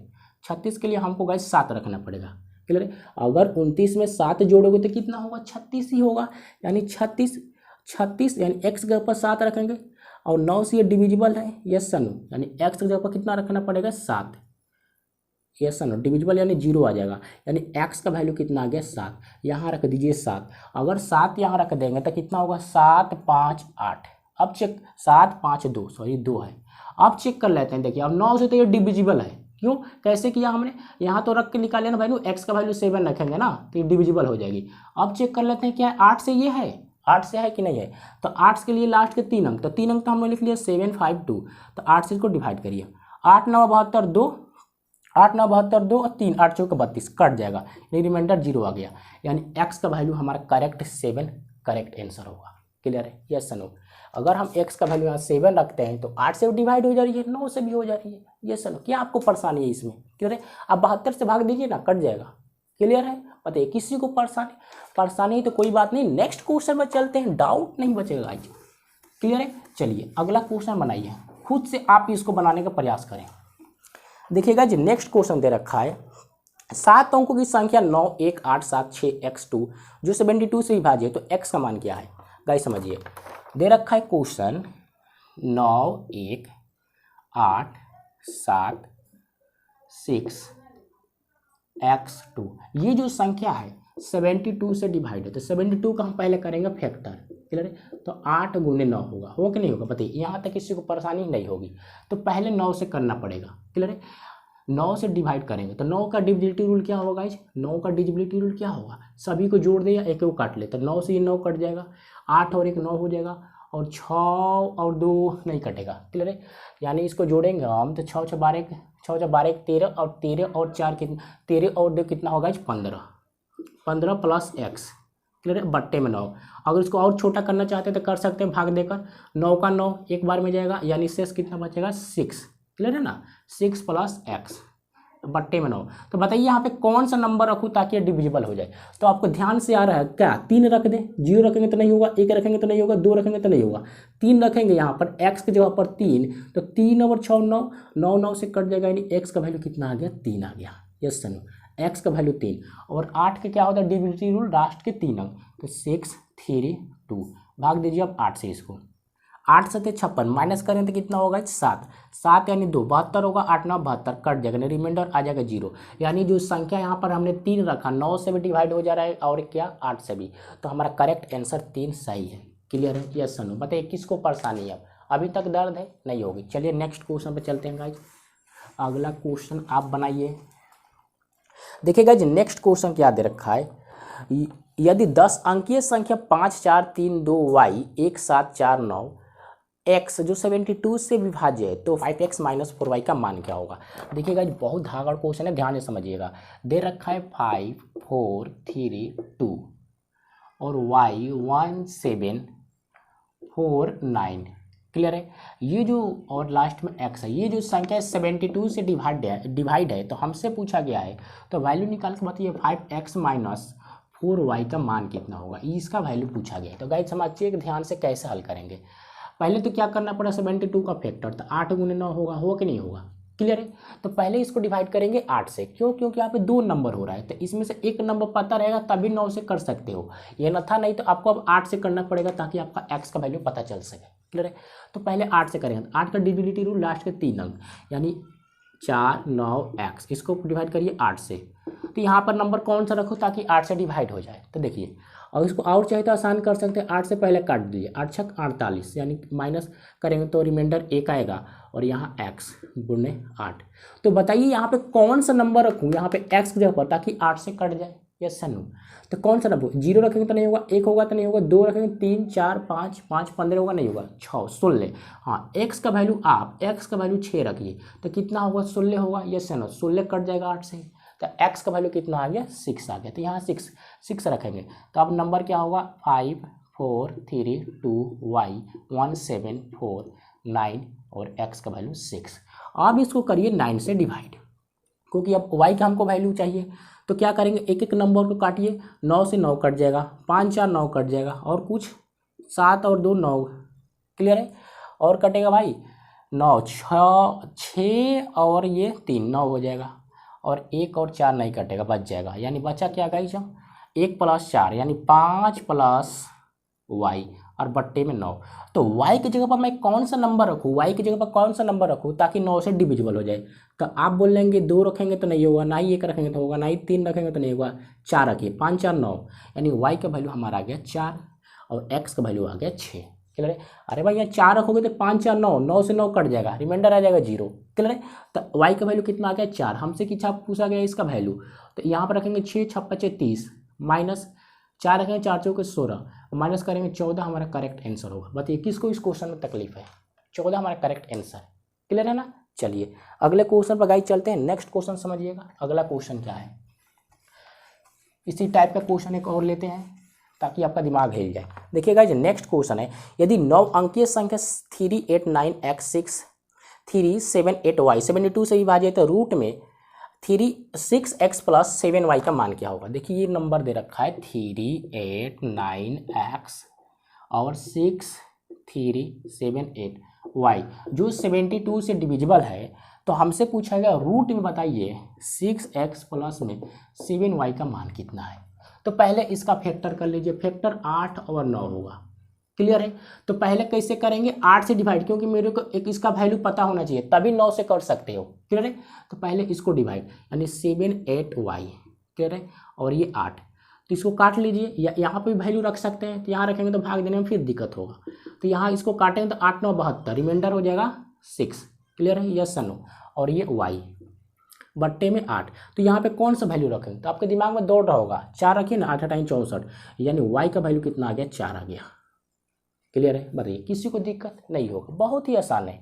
[SPEAKER 1] 36 के लिए हमको गाइज 7 रखना पड़ेगा, क्लियर है। अगर 29 में 7 जोड़ोगे तो कितना होगा 36 ही होगा, यानी 36 यानी एक्स के ऊपर 7 रखेंगे और 9 से ये डिविजिबल है, यस सर नो, यानी एक्स के ऊपर कितना रखना पड़ेगा 7, यस सर नो, डिविजिबल यानी 0 आ जाएगा, यानी एक्स का वैल्यू कितना आ गया 7, यहाँ रख दीजिए 7। अगर 7 यहाँ रख देंगे तो कितना होगा 7 5 8। अब चेक 7 5 2 सॉरी 2 है। अब चेक कर लेते हैं, देखिए अब 9 से तो ये डिविजिबल है, क्यों कैसे किया हमने, यहाँ तो रख के निकाले ना वैल्यू, एक्स का वैल्यू 7 रखेंगे ना तो ये डिविजिबल हो जाएगी। अब चेक कर लेते हैं क्या 8 से ये है, 8 से है कि नहीं है। तो 8 के लिए लास्ट के 3 अंक, तो 3 अंक तो हमने लिख लिया 7 5 2। तो 8 से इसको डिवाइड करिए, 8 9 72 2, 8 9 72 2 और 3 8 4 32 कट जाएगा, यानी रिमाइंडर 0 आ गया, यानी एक्स का वैल्यू हमारा करेक्ट 7 करेक्ट आंसर होगा, क्लियर है, यस नो। अगर हम x का वैल्यू यहाँ 7 रखते हैं तो 8 से डिवाइड हो जा रही है, 9 से भी हो जा रही है, ये सर क्या आपको परेशानी है इसमें, क्लियर है। आप 72 से भाग दीजिए ना, कट जाएगा, क्लियर है। बताइए किसी को परेशानी तो कोई बात नहीं, नेक्स्ट क्वेश्चन में चलते हैं, डाउट नहीं बचेगा आज, क्लियर है। चलिए अगला क्वेश्चन बनाइए, खुद से आप इसको बनाने का प्रयास करें। देखिएगा जी नेक्स्ट क्वेश्चन दे रखा है 7 अंकों की संख्या 9 1 8 7 6 x2 जो 72 से विभाज्य है, तो x का मान क्या है। गाइस समझिए दे रखा है क्वेश्चन 9 1 8 7 6 x2, ये जो संख्या है 72 से डिवाइड है। तो 72 का हम पहले करेंगे फैक्टर, क्लियर है। तो 8 गुने 9 होगा कि नहीं होगा, बताइए यहाँ तक किसी को परेशानी नहीं होगी। तो पहले 9 से करना पड़ेगा, क्लियर है। 9 से डिवाइड करेंगे तो 9 का डिविजिबिलिटी रूल क्या होगा गाइज, 9 का डिविजिबिलिटी रूल क्या होगा, सभी को जोड़ दे या एक को काट ले। तो 9 से ये 9 कट जाएगा, 8 और 1 9 हो जाएगा, और 6 और 2 नहीं कटेगा, क्लियर है। यानी इसको जोड़ेंगे हम तो 6 6 12 13 और 13 और 4 कितना 13 और 2 कितना होगा 15 प्लस एक्स, क्लियर है, बट्टे में 9। अगर इसको और छोटा करना चाहते हैं तो कर सकते हैं भाग देकर, 9 का 9 एक बार में जाएगा, यानी शेष कितना बचेगा 6, क्लियर है ना, 6 प्लस एक्स बट्टे में 9। तो बताइए यहाँ पे कौन सा नंबर रखूँ ताकि ये डिविजिबल हो जाए। तो आपको ध्यान से आ रहा है क्या, 3 रख दें, 0 रखेंगे तो नहीं होगा, 1 रखेंगे तो नहीं होगा, 2 रखेंगे तो नहीं होगा, 3 रखेंगे यहाँ पर x की जगह पर 3, तो 3 और 6 9 9 9 से कट जाएगा, यानी x का वैल्यू कितना आ गया 3 आ गया, यस सर। एक्स का वैल्यू 3 और 8 के क्या होता है डिविजिबिलिटी रूल, लास्ट के 3 अंक, तो 6 3 2 भाग दीजिए अब 8 से इसको। 8 7 56 माइनस करें तो कितना होगा 7, 7 यानी 2 72 होगा, 8 9 72 कट जाएगा, रिमाइंडर आ जाएगा 0। यानी जो संख्या यहाँ पर हमने 3 रखा 9 से भी डिवाइड हो जा रहा है और क्या 8 से भी, तो हमारा करेक्ट आंसर 3 सही है। क्लियर है? Yes sir no? बताइए किसको परेशानी है? अभी तक दर्द है? नहीं होगी। चलिए नेक्स्ट क्वेश्चन पे चलते हैं गाइज। अगला क्वेश्चन आप बनाइए। देखिए गाइज नेक्स्ट क्वेश्चन क्या दे रखा है, यदि 10 अंकीय संख्या 5 4 3 2 y 1 7 4 9 x जो 72 से विभाज्य है तो 5x माइनस 4y का मान क्या होगा। देखिए गाइज बहुत धागड़ क्वेश्चन है, ध्यान से समझिएगा। दे रखा है 5 4 3 2 और y 1 7 4 9। क्लियर है? ये जो और लास्ट में x है, ये जो संख्या 72 से डिवाइड है तो हमसे पूछा गया है, तो वैल्यू निकाल के बताइए 5x माइनस 4y का मान कितना होगा, इसका वैल्यू पूछा गया है। तो गाइस समझिए ध्यान से कैसे हल करेंगे। पहले तो क्या करना पड़ा, 72 का फैक्टर, तो 8 गुने 9 होगा कि नहीं होगा। क्लियर है? तो पहले इसको डिवाइड करेंगे 8 से, क्यों? क्योंकि यहाँ पे 2 नंबर हो रहा है, तो इसमें से एक नंबर पता रहेगा तभी 9 से कर सकते हो, ये न था नहीं तो आपको अब 8 से करना पड़ेगा ताकि आपका x का वैल्यू पता चल सके। क्लियर है? तो पहले 8 से करेंगे, 8 का डिविजिबिलिटी रूल लास्ट के 3 अंक यानी 4 9 x, इसको डिवाइड करिए 8 से, तो यहाँ पर नंबर कौन सा रखो ताकि 8 से डिवाइड हो जाए। तो देखिए और इसको और चाहे तो आसान कर सकते हैं, 8 से पहले काट दीजिए, 8 छक 48 यानी माइनस करेंगे तो रिमाइंडर 1 आएगा और यहाँ x गुने 8। तो बताइए यहाँ पे कौन सा नंबर रखूँ यहाँ पे x की जगह पर ताकि 8 से कट जाए। Yes no? तो कौन सा नंबर, 0 रखेंगे तो नहीं होगा, 1 होगा तो नहीं होगा, 2 रखेंगे, 3 4 5 5 15 होगा नहीं होगा, 6 16। हाँ x का वैल्यू आप x का वैल्यू 6 रखिए तो कितना होगा 16 होगा। Yes no? 16 कट जाएगा 8 से, तो x का वैल्यू कितना आ गया 6 आ गया, तो यहाँ 6 रखेंगे तो अब नंबर क्या होगा 5 4 3 2 y 1 7 4 9 और x का वैल्यू 6। अब इसको करिए 9 से डिवाइड, क्योंकि अब y का हमको वैल्यू चाहिए। तो क्या करेंगे, एक एक नंबर को काटिए, 9 से 9 कट जाएगा, 5 4 9 कट जाएगा और कुछ 7 और 2 9। क्लियर है? और कटेगा भाई 9 6 और ये 3 9 हो जाएगा और 1 और 4 नहीं कटेगा, बच जाएगा। यानी बचा क्या गाइस, 1 + 4 यानी 5 + y और बट्टे में 9। तो y की जगह पर मैं कौन सा नंबर रखूँ, y की जगह पर कौन सा नंबर रखूँ ताकि 9 से डिविजिबल हो जाए। तो आप बोल लेंगे 2 रखेंगे तो नहीं होगा, ना ही 1 रखेंगे तो होगा, ना ही 3 रखेंगे तो नहीं होगा, 4 रखिए, 5 4 9 यानी y का वैल्यू हमारा आ गया 4 और x का वैल्यू आ गया 6। क्लियर है? अरे भाई यहाँ 4 रखोगे तो 5 4 9, 9 से 9 कट जाएगा, रिमाइंडर आ जाएगा 0। क्लियर है? तो y का वैल्यू कितना आ गया 4, हमसे कितना पूछा गया इसका वैल्यू, तो यहाँ पर रखेंगे 6 6 25 30 माइनस 4 रखेंगे 4 चौके 16 माइनस करेंगे 14, हमारा करेक्ट आंसर होगा। बताइए किसको इस क्वेश्चन में तकलीफ है, 14 हमारा करेक्ट आंसर। क्लियर है ना? चलिए अगले क्वेश्चन पर गाइस चलते हैं। नेक्स्ट क्वेश्चन समझिएगा, अगला क्वेश्चन क्या है। इसी टाइप का क्वेश्चन एक और लेते हैं ताकि आपका दिमाग हिल जाए। देखिए गाइस नेक्स्ट क्वेश्चन है, यदि 9 अंकीय संख्या 3 8 9 x 6 3 7 8 y 72 से विभाजित है तो रूट में 6x + 7y का मान क्या होगा। देखिए ये नंबर दे रखा है 3 8 9 x और 6 3 7 8 y जो 72 से डिविजिबल है, तो हमसे पूछा गया रूट में बताइए 6x प्लस में 7y का मान कितना है। तो पहले इसका फैक्टर कर लीजिए, फैक्टर 8 और 9 होगा। क्लियर है? तो पहले कैसे करेंगे, 8 से डिवाइड, क्योंकि मेरे को एक इसका वैल्यू पता होना चाहिए तभी 9 से कर सकते हो। क्लियर है? तो पहले इसको डिवाइड यानी 7 8y। क्लियर है? और ये 8, तो इसको काट लीजिए, या यहाँ पे भी वैल्यू रख सकते हैं, तो यहाँ रखेंगे तो भाग देने में फिर दिक्कत होगा, तो यहाँ इसको काटेंगे तो 8 9 72, रिमाइंडर हो जाएगा 6। क्लियर है? Yes no? और ये y बट्टे में 8, तो यहाँ पे कौन सा वैल्यू रखेंगे, तो आपके दिमाग में दौड़ रहा होगा, 4 रखिए ना, 8 8 64 यानी y का वैल्यू कितना आ गया 4 आ गया। क्लियर है? बताइए किसी को दिक्कत नहीं होगा, बहुत ही आसान है।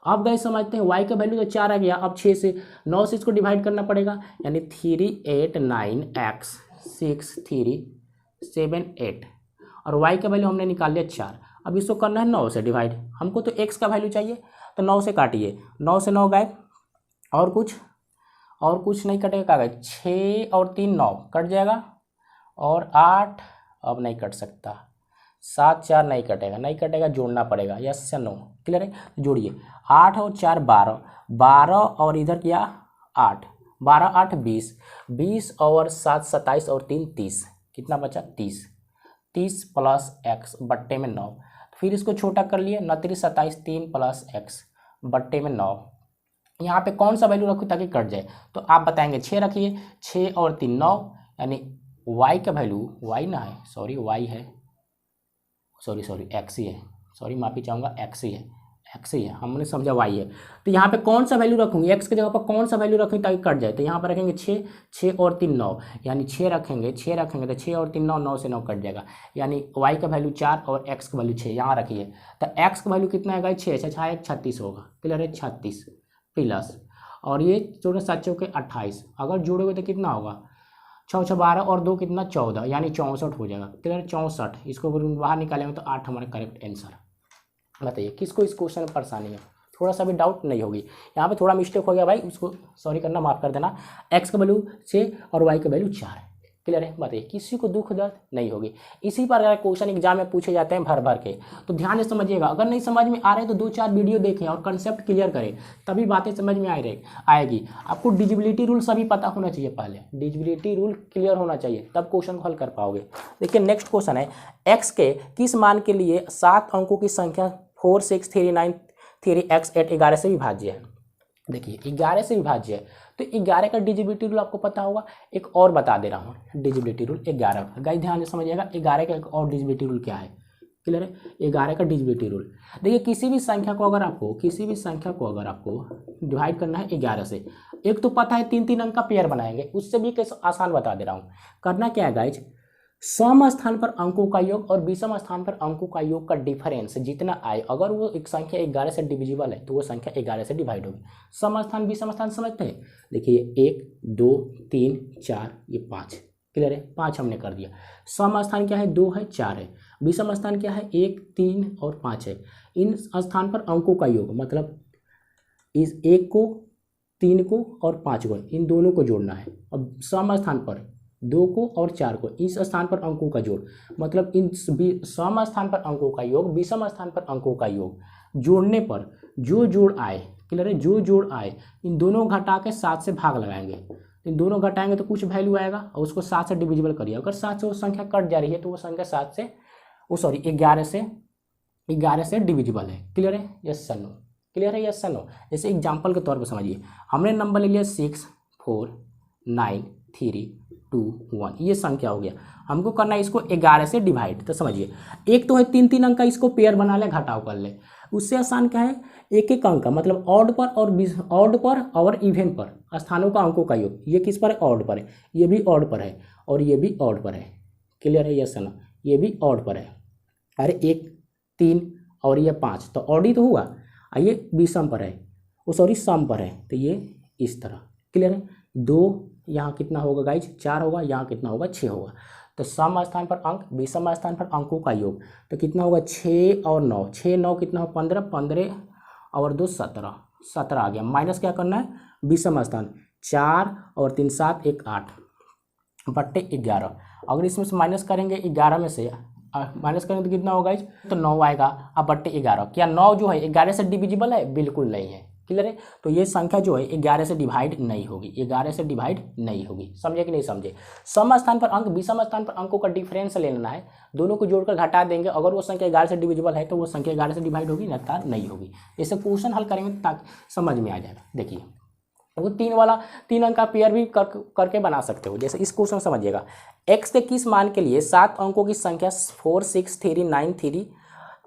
[SPEAKER 1] आप गए समझते हैं y का वैल्यू तो 4 आ गया, अब 6 से 9 से इसको डिवाइड करना पड़ेगा यानी 3 8 9 x 6 3 7 8 और y का वैल्यू हमने निकाल लिया 4। अब इसको करना है 9 से डिवाइड, हमको तो x का वैल्यू चाहिए, तो 9 से काटिए, 9 से 9 गए और कुछ नहीं कटेगा, कागज 6 और 3 9 कट जाएगा और 8 अब नहीं कट सकता, 7 4 नहीं कटेगा, जोड़ना पड़ेगा। यस या नो? क्लियर है? जोड़िए 8 और 4 12 12 और इधर किया 8 12 8 20, 20 और 7 27 और 3 30, कितना बचा 30, 30 प्लस एक्स बट्टे में 9। फिर इसको छोटा कर लिए, 29 27, 3 प्लस एक्स बट्टे में 9। यहाँ पे कौन सा वैल्यू रखूँ ताकि कट जाए, तो आप बताएंगे 6 रखिए, 6 और 3 9, यानी y का वैल्यू, y ना है सॉरी, y है सॉरी एक्स ही है, सॉरी माफ़ी चाहूँगा, एक्स ही है, एक्स ही है, हमने समझा y है। तो यहाँ पे कौन सा वैल्यू रखूँगी, x की जगह पर कौन सा वैल्यू रखें ताकि कट जाए, तो यहाँ पर रखेंगे 6, 6 और 3 9, यानी 6 रखेंगे तो 6 और 3 9, 9 से 9 कट जाएगा, यानी y का वैल्यू 4 और x का वैल्यू 6 यहाँ रखिए। तो x का वैल्यू कितना है 6, 6 1 36 होगा, क्लियर है, 36 प्लस, और ये 4 7 चौके 28, अगर जोड़ोगे तो कितना होगा 6 6 12 और 2 कितना 14, यानी 64 हो जाएगा, क्लियर 64। इसको बाहर निकालेंगे तो 8 हमारा करेक्ट आंसर। बताइए किसको इस क्वेश्चन में परेशानी है, थोड़ा सा भी डाउट नहीं होगी। यहाँ पे थोड़ा मिस्टेक हो गया भाई, उसको सॉरी करना, माफ़ कर देना। x का वैल्यू 6 और y का वैल्यू 4 है, क्लियर है। बताइए किसी को दुख दर्द नहीं होगी। इसी पर अगर क्वेश्चन एग्जाम में पूछे जाते हैं भर भर के, तो ध्यान से समझिएगा। अगर नहीं समझ में आ रहे तो 2-4 वीडियो देखें और कंसेप्ट क्लियर करें, तभी बातें समझ में आएगी। आपको डिजिबिलिटी रूल सभी पता होना चाहिए, पहले डिजिबिलिटी रूल क्लियर होना चाहिए, तब क्वेश्चन को हल कर पाओगे। देखिए नेक्स्ट क्वेश्चन है, x के किस मान के लिए 7 अंकों की संख्या 4 6 3 9 3 x 8 11 से विभाज्य है। देखिए 11 से विभाज्य है, तो 11 का डिजिबिलिटी रूल आपको पता होगा। एक और बता दे रहा हूँ, डिजिबिलिटी रूल 11, गाइस ध्यान से समझिएगा। 11 का एक और डिजिबिलिटी रूल क्या है, क्लियर है। 11 का डिजिबिलिटी रूल, देखिए किसी भी संख्या को अगर आपको डिवाइड करना है 11 से, एक तो पता है 3-3 अंक का पेयर बनाएंगे, उससे भी कैसे आसान बता दे रहा हूँ। करना क्या है गाइज, सम स्थान पर अंकों का योग और विषम स्थान पर अंकों का योग का डिफरेंस जितना आए, अगर वो एक संख्या 11 से डिविजिबल है तो वो संख्या 11 से डिवाइड होगी। सम स्थान विषम स्थान समझते हैं, देखिए 1 2 3 4 ये 5, क्लियर है, 5 हमने कर दिया। सम स्थान क्या है 2 है 4 है, विषम स्थान क्या है 1 3 और 5 है। इन स्थान पर अंकों का योग मतलब इस 1 को 3 को और 5 को, इन दोनों को जोड़ना है। अब सम स्थान पर 2 को और 4 को, इस स्थान पर अंकों का जोड़, मतलब इन सम स्थान पर अंकों का योग विषम स्थान पर अंकों का योग जोड़ने पर जो जोड़ आए, क्लियर है, जो जोड़ आए इन दोनों घटा के 7 से भाग लगाएंगे। इन दोनों घटाएंगे तो कुछ वैल्यू आएगा और उसको 7 से डिविजिबल करिए। अगर 7 से वो संख्या कट जा रही है तो वो संख्या 7 से 11 से डिविजिबल है, क्लियर है, यस सर नो, क्लियर है, यस सर नो। जैसे एग्जाम्पल के तौर पर समझिए, हमने नंबर ले लिया 6 4 9 3 2 1, ये संख्या हो गया। हमको करना है इसको 11 से डिवाइड, तो समझिए एक तो है 3-3 अंक का, इसको पेयर बना ले, घटाव कर ले। उससे आसान क्या है, एक एक अंक का मतलब ऑड पर और इवन पर स्थानों का अंकों का योग। ये किस पर है, ऑड पर है, ये भी ऑड पर है और ये भी ऑड पर है, क्लियर है, यस ना, ये भी ऑड पर है। अरे 1 3 और ये 5 तो ऑड ही तो हुआ, ये विषम पर है, वो सॉरी सम पर है, तो ये इस तरह, क्लियर है। 2 यहाँ कितना होगा गाइज 4 होगा, यहाँ कितना होगा 6 होगा। तो सम स्थान पर अंक विषम स्थान पर अंकों का योग, तो कितना होगा 6 और 9, 6 9 कितना हो 15, 15 और 2 17, 17 आ गया। माइनस क्या करना है, विषम स्थान 4 और 3 7 1 8 बट्टे 11। अगर इसमें से माइनस करेंगे 11 में से माइनस करेंगे तो कितना होगा, तो 9 आएगा। अब बट्टे 11, क्या 9 जो है 11 से डिविजिबल है, बिल्कुल नहीं है, क्लियर है। तो ये संख्या जो है 11 से डिवाइड नहीं होगी, 11 से डिवाइड नहीं होगी, समझे कि नहीं समझे। सम स्थान पर अंक विषम स्थान पर अंकों का डिफरेंस ले लेना है, दोनों को जोड़कर घटा देंगे। अगर वो संख्या 11 से डिविजिबल है तो वो संख्या 11 से डिवाइड होगी, अन्यथा नहीं होगी। जैसे क्वेश्चन हल करेंगे ताकि समझ में आ जाएगा। देखिए वो 3 अंक का पेयर भी करके बना सकते हो। जैसे इस क्वेश्चन समझिएगा, x के किस मान के लिए 7 अंकों की संख्या 4 6 3 9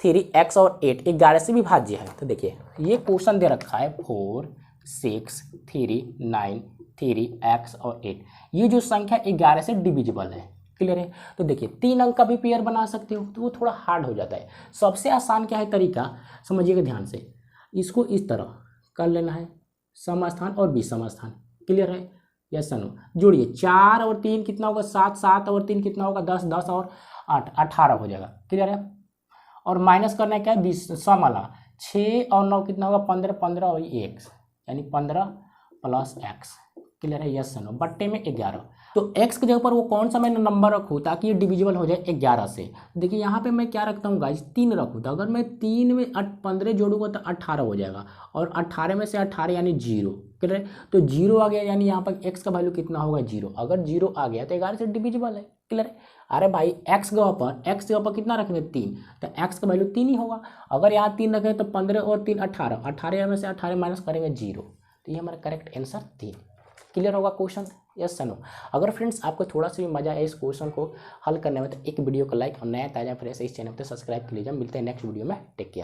[SPEAKER 1] 3 x और 8 11 से विभाज्य है। तो देखिए ये क्वेश्चन दे रखा है 4 6 3 9 3 x और 8, ये जो संख्या 11 से डिविजिबल है, क्लियर है। तो देखिए 3 अंक का भी पेयर बना सकते हो, तो वो थोड़ा हार्ड हो जाता है। सबसे आसान क्या है तरीका, समझिएगा ध्यान से, इसको इस तरह कर लेना है, सम स्थान और विषम स्थान, क्लियर है, यस नो। जोड़िए 4 और 3 कितना होगा 7, 7 और 3 कितना होगा 10, 10 और 8 18 हो जाएगा, क्लियर है। और माइनस करना है क्या है, सम वाला 6 और 9 कितना होगा 15, 15 और 1 यानी 15 प्लस x, क्लियर है, यस नो, बट्टे में 11। तो x की जगह पर वो कौन सा मैं नंबर रखूँ ताकि ये डिविजिबल हो जाए 11 से। देखिए यहाँ पे मैं क्या रखता हूँ गाइज, 3 रखूँ, तो अगर मैं 3 में 15 जोड़ूंगा तो 18 हो जाएगा, और 18 में से 18 यानी 0। क्लियर है, तो 0 आ गया, यानी यहाँ पर x का वैल्यू कितना होगा 0। अगर 0 आ गया तो 11 से डिविजिबल है। क्लियर है, अरे भाई x जगह पर कितना रखेंगे 3, तो x का वैल्यू 3 ही होगा। अगर यहाँ 3 रखें तो 15 और 3 18, 18 में से 18 माइनस करेंगे 0, तो ये हमारा करेक्ट आंसर 3। क्लियर होगा क्वेश्चन, यस या नो। अगर फ्रेंड्स आपको थोड़ा सा भी मजा आए इस क्वेश्चन को हल करने में तो एक वीडियो को लाइक और नया ताजा फ्रेश इस चैनल पर सब्सक्राइब कर लीजिए। मिलते हैं नेक्स्ट वीडियो में, टेक केयर।